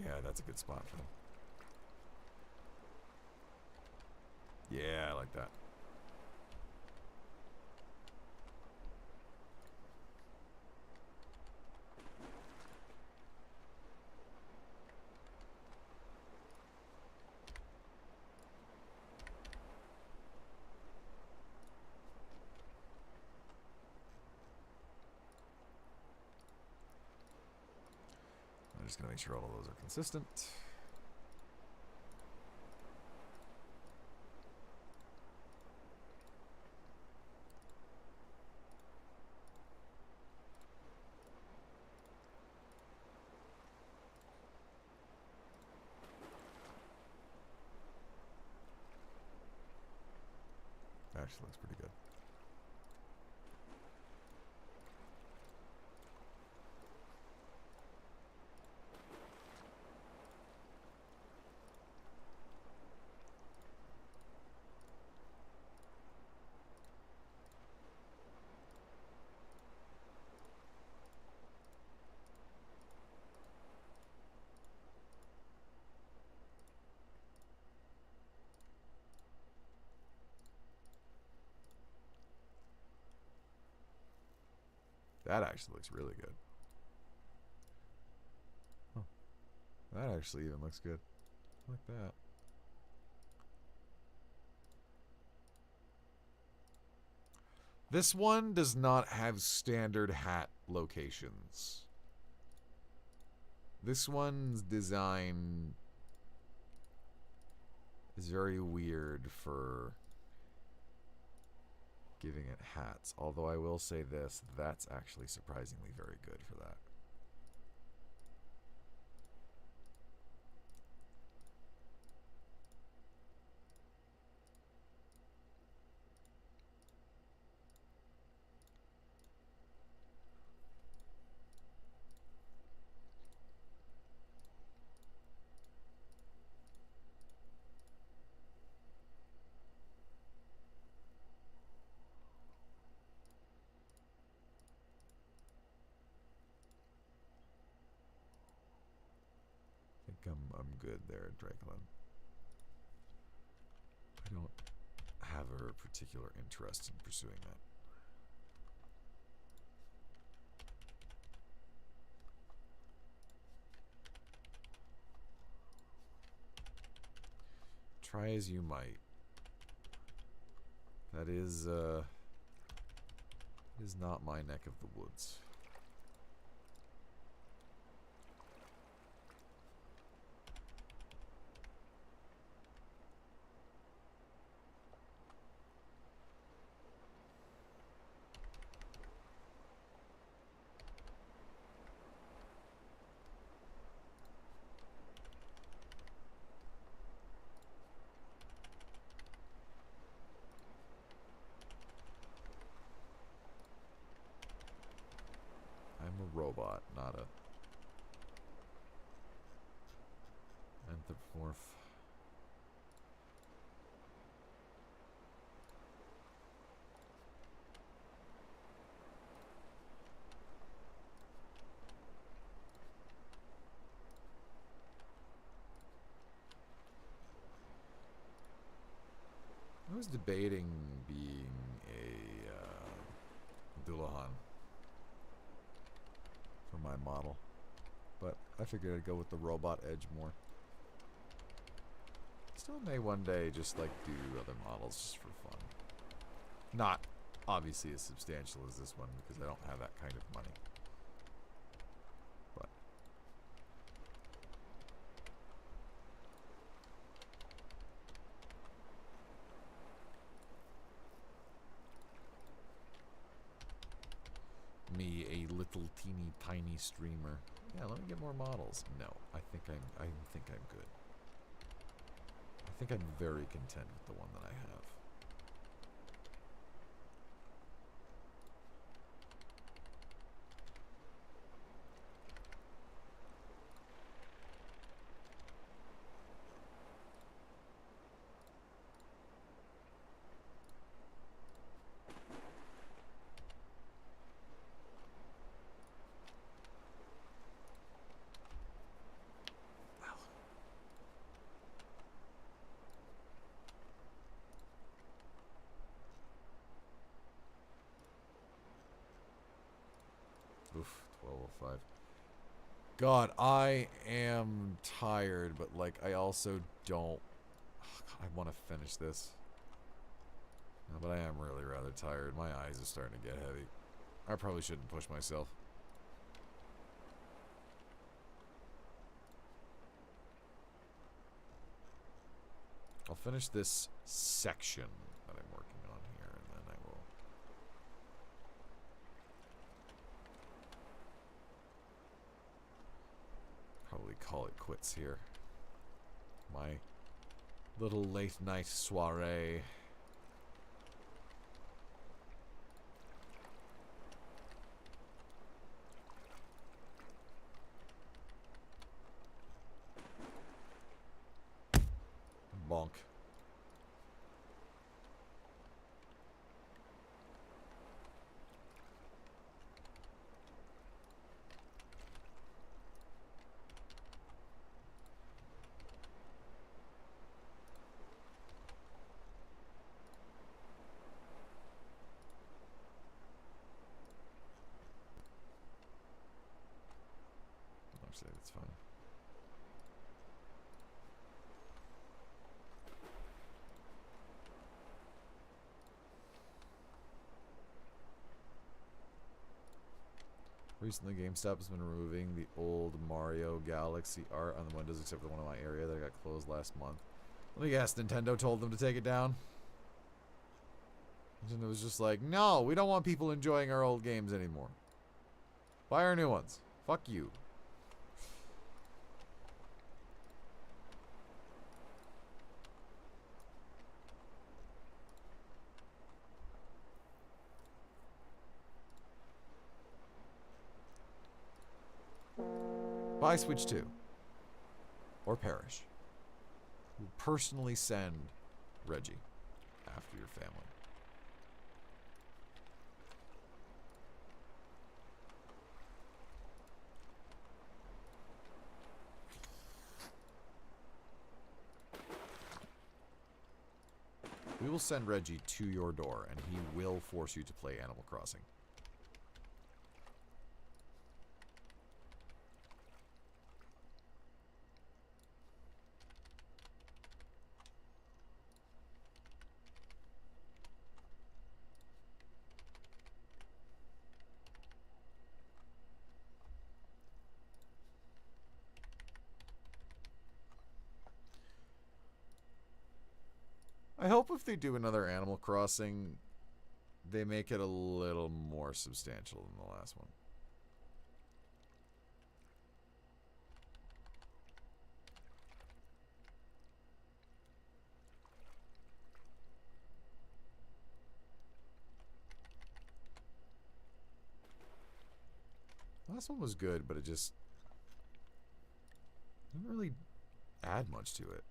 Yeah, that's a good spot for him. Yeah, I like that. I'm just gonna make sure all of those are consistent. Actually looks pretty good. That actually looks really good. Huh. That actually even looks good. Like that. This one does not have standard hat locations. This one's design is very weird for giving it hats. Although I will say this, that's actually surprisingly very good for that. I'm good there, Drakelin. I don't have a particular interest in pursuing that. Try as you might. That is not my neck of the woods. Robot, not a anthropomorph. I was debating being a Dullahan for my model, but I figured I'd go with the robot edge more. Still may one day just like do other models just for fun. Not obviously as substantial as this one because I don't have that kind of money. But me, a little teeny tiny streamer. Yeah, let me get more models. No, I think I'm good. I think I'm very content with the one that I have. Oof, 12:05. God, I am tired, but like I also don't. God, I want to finish this. No, but I am really rather tired. My eyes are starting to get heavy. I probably shouldn't push myself. I'll finish this section that I'm working on here, and then I will. Probably call it quits here. My little late night soiree. Bonk. Actually, that's fine. Recently, GameStop has been removing the old Mario Galaxy art on the windows except for the one in my area that got closed last month. Let me guess, Nintendo told them to take it down? Nintendo was just like, no, we don't want people enjoying our old games anymore. Buy our new ones. Fuck you. Buy Switch 2. Or perish. We'll personally send Reggie after your family. We will send Reggie to your door, and he will force you to play Animal Crossing. I hope if they do another Animal Crossing, they make it a little more substantial than the last one. The last one was good, but it just didn't really add much to it.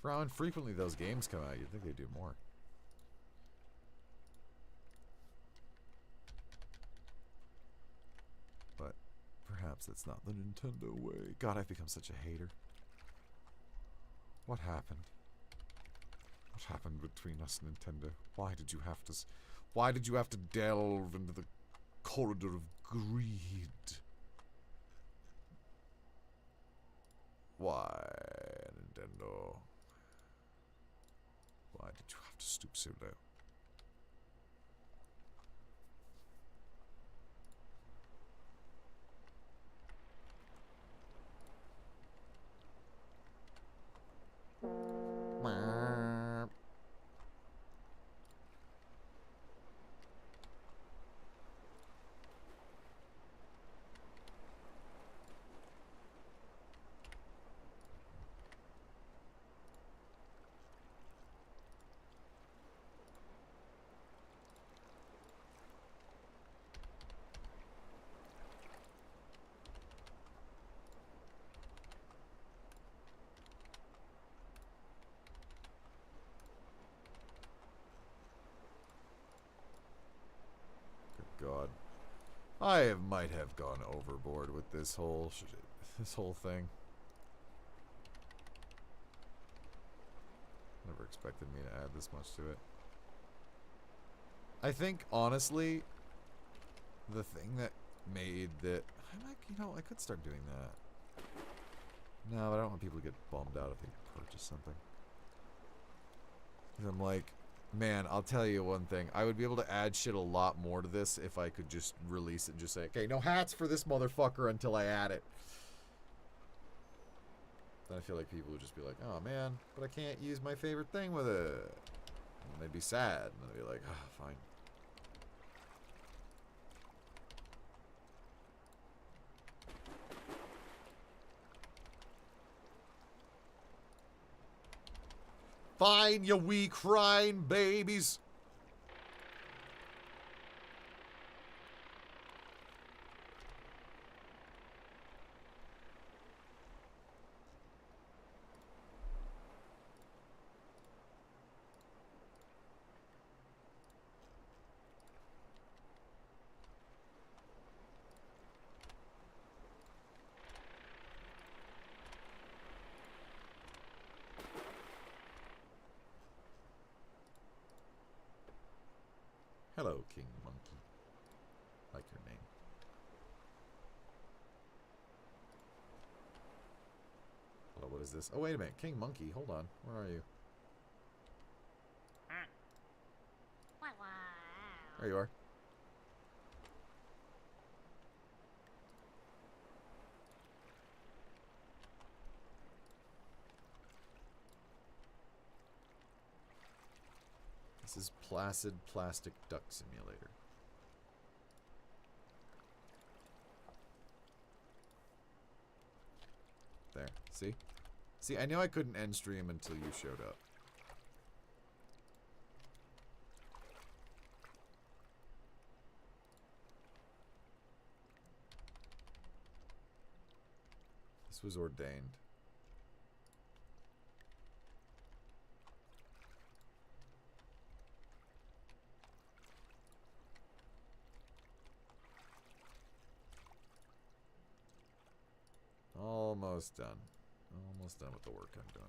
For how infrequently those games come out, you'd think they'd do more. But perhaps that's not the Nintendo way. God, I've become such a hater. What happened? What happened between us, Nintendo? Why did you have to... Why did you have to delve into the corridor of greed? Why, Nintendo? Why did you have to stoop so low? God, I might have gone overboard with this whole thing. Never expected me to add this much to it. I think honestly, the thing that made that I could start doing that. No, but I don't want people to get bummed out if they purchase something. 'Cause I'm like, man, I'll tell you one thing. I would be able to add shit a lot more to this if I could just release it and just say, okay, no hats for this motherfucker until I add it. Then I feel like people would just be like, oh man, but I can't use my favorite thing with it. And they'd be sad. And they'd be like, oh, fine. Fine, you wee crying babies. Hello, King Monkey. Like your name. Hello, what is this? Oh, wait a minute. King Monkey. Hold on. Where are you? There you are. This is Placid Plastic Duck Simulator. There. See? See, I knew I couldn't end stream until you showed up. This was ordained. Almost done. Almost done with the work I'm doing.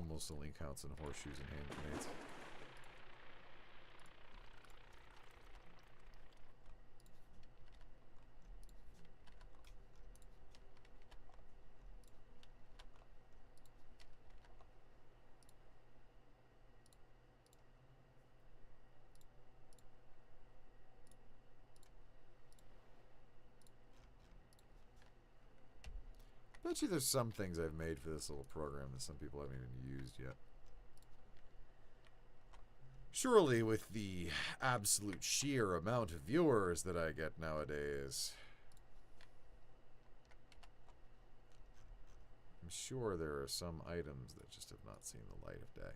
Almost only counts in horseshoes and hand grenades. Bet you there's some things I've made for this little program that some people haven't even used yet. Surely with the absolute sheer amount of viewers that I get nowadays, I'm sure there are some items that just have not seen the light of day.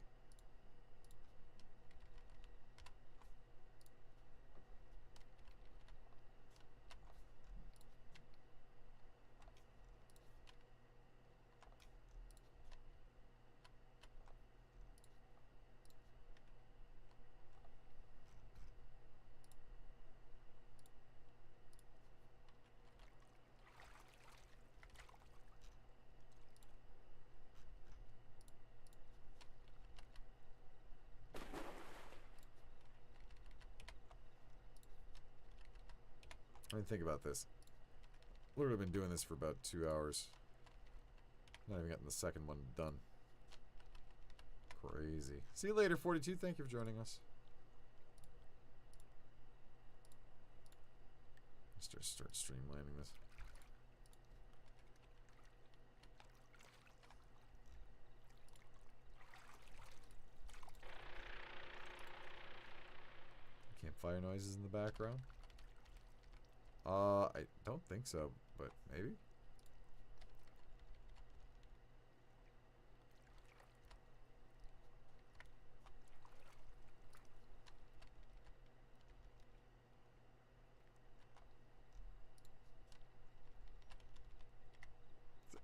I mean, think about this. Literally been doing this for about 2 hours. Not even getting the second one done. Crazy. See you later, 42. Thank you for joining us. Start streamlining this. Campfire noises in the background. I don't think so, but maybe.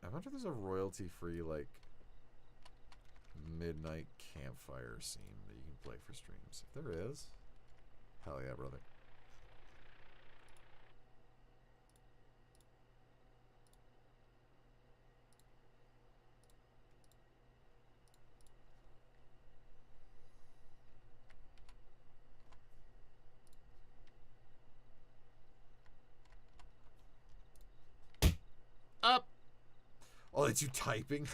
I wonder if there's a royalty-free, like, midnight campfire scene that you can play for streams. If there is, hell yeah, brother. Up! Oh, that's you typing?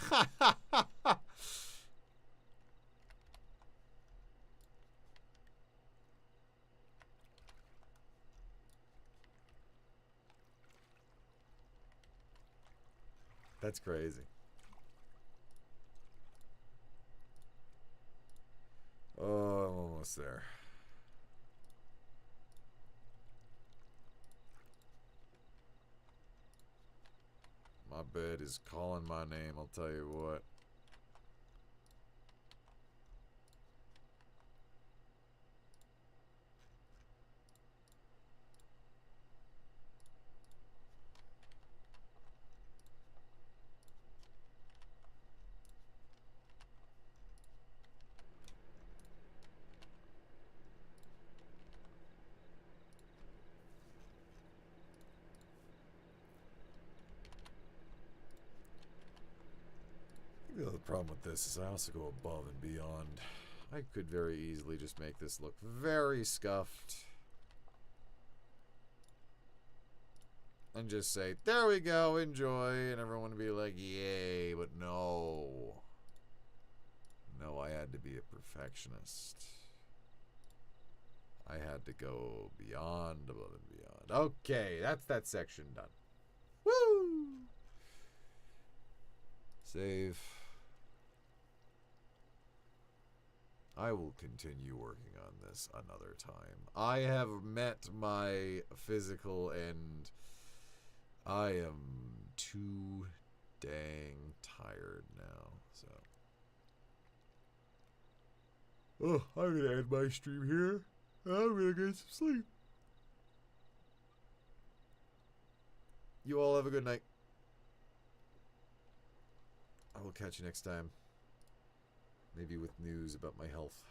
That's crazy. Oh, I'm almost there. My bed is calling my name, I'll tell you what. problem with this is I also go above and beyond. I could very easily just make this look very scuffed. And just say, there we go, enjoy. And everyone would be like, yay. But no. No, I had to be a perfectionist. I had to go beyond, above and beyond. Okay, that's that section done. Woo! Save. I will continue working on this another time. I have met my physical end. I am too dang tired now, so. Oh, I'm gonna end my stream here. I'm gonna get some sleep. You all have a good night. I will catch you next time. Maybe with news about my health.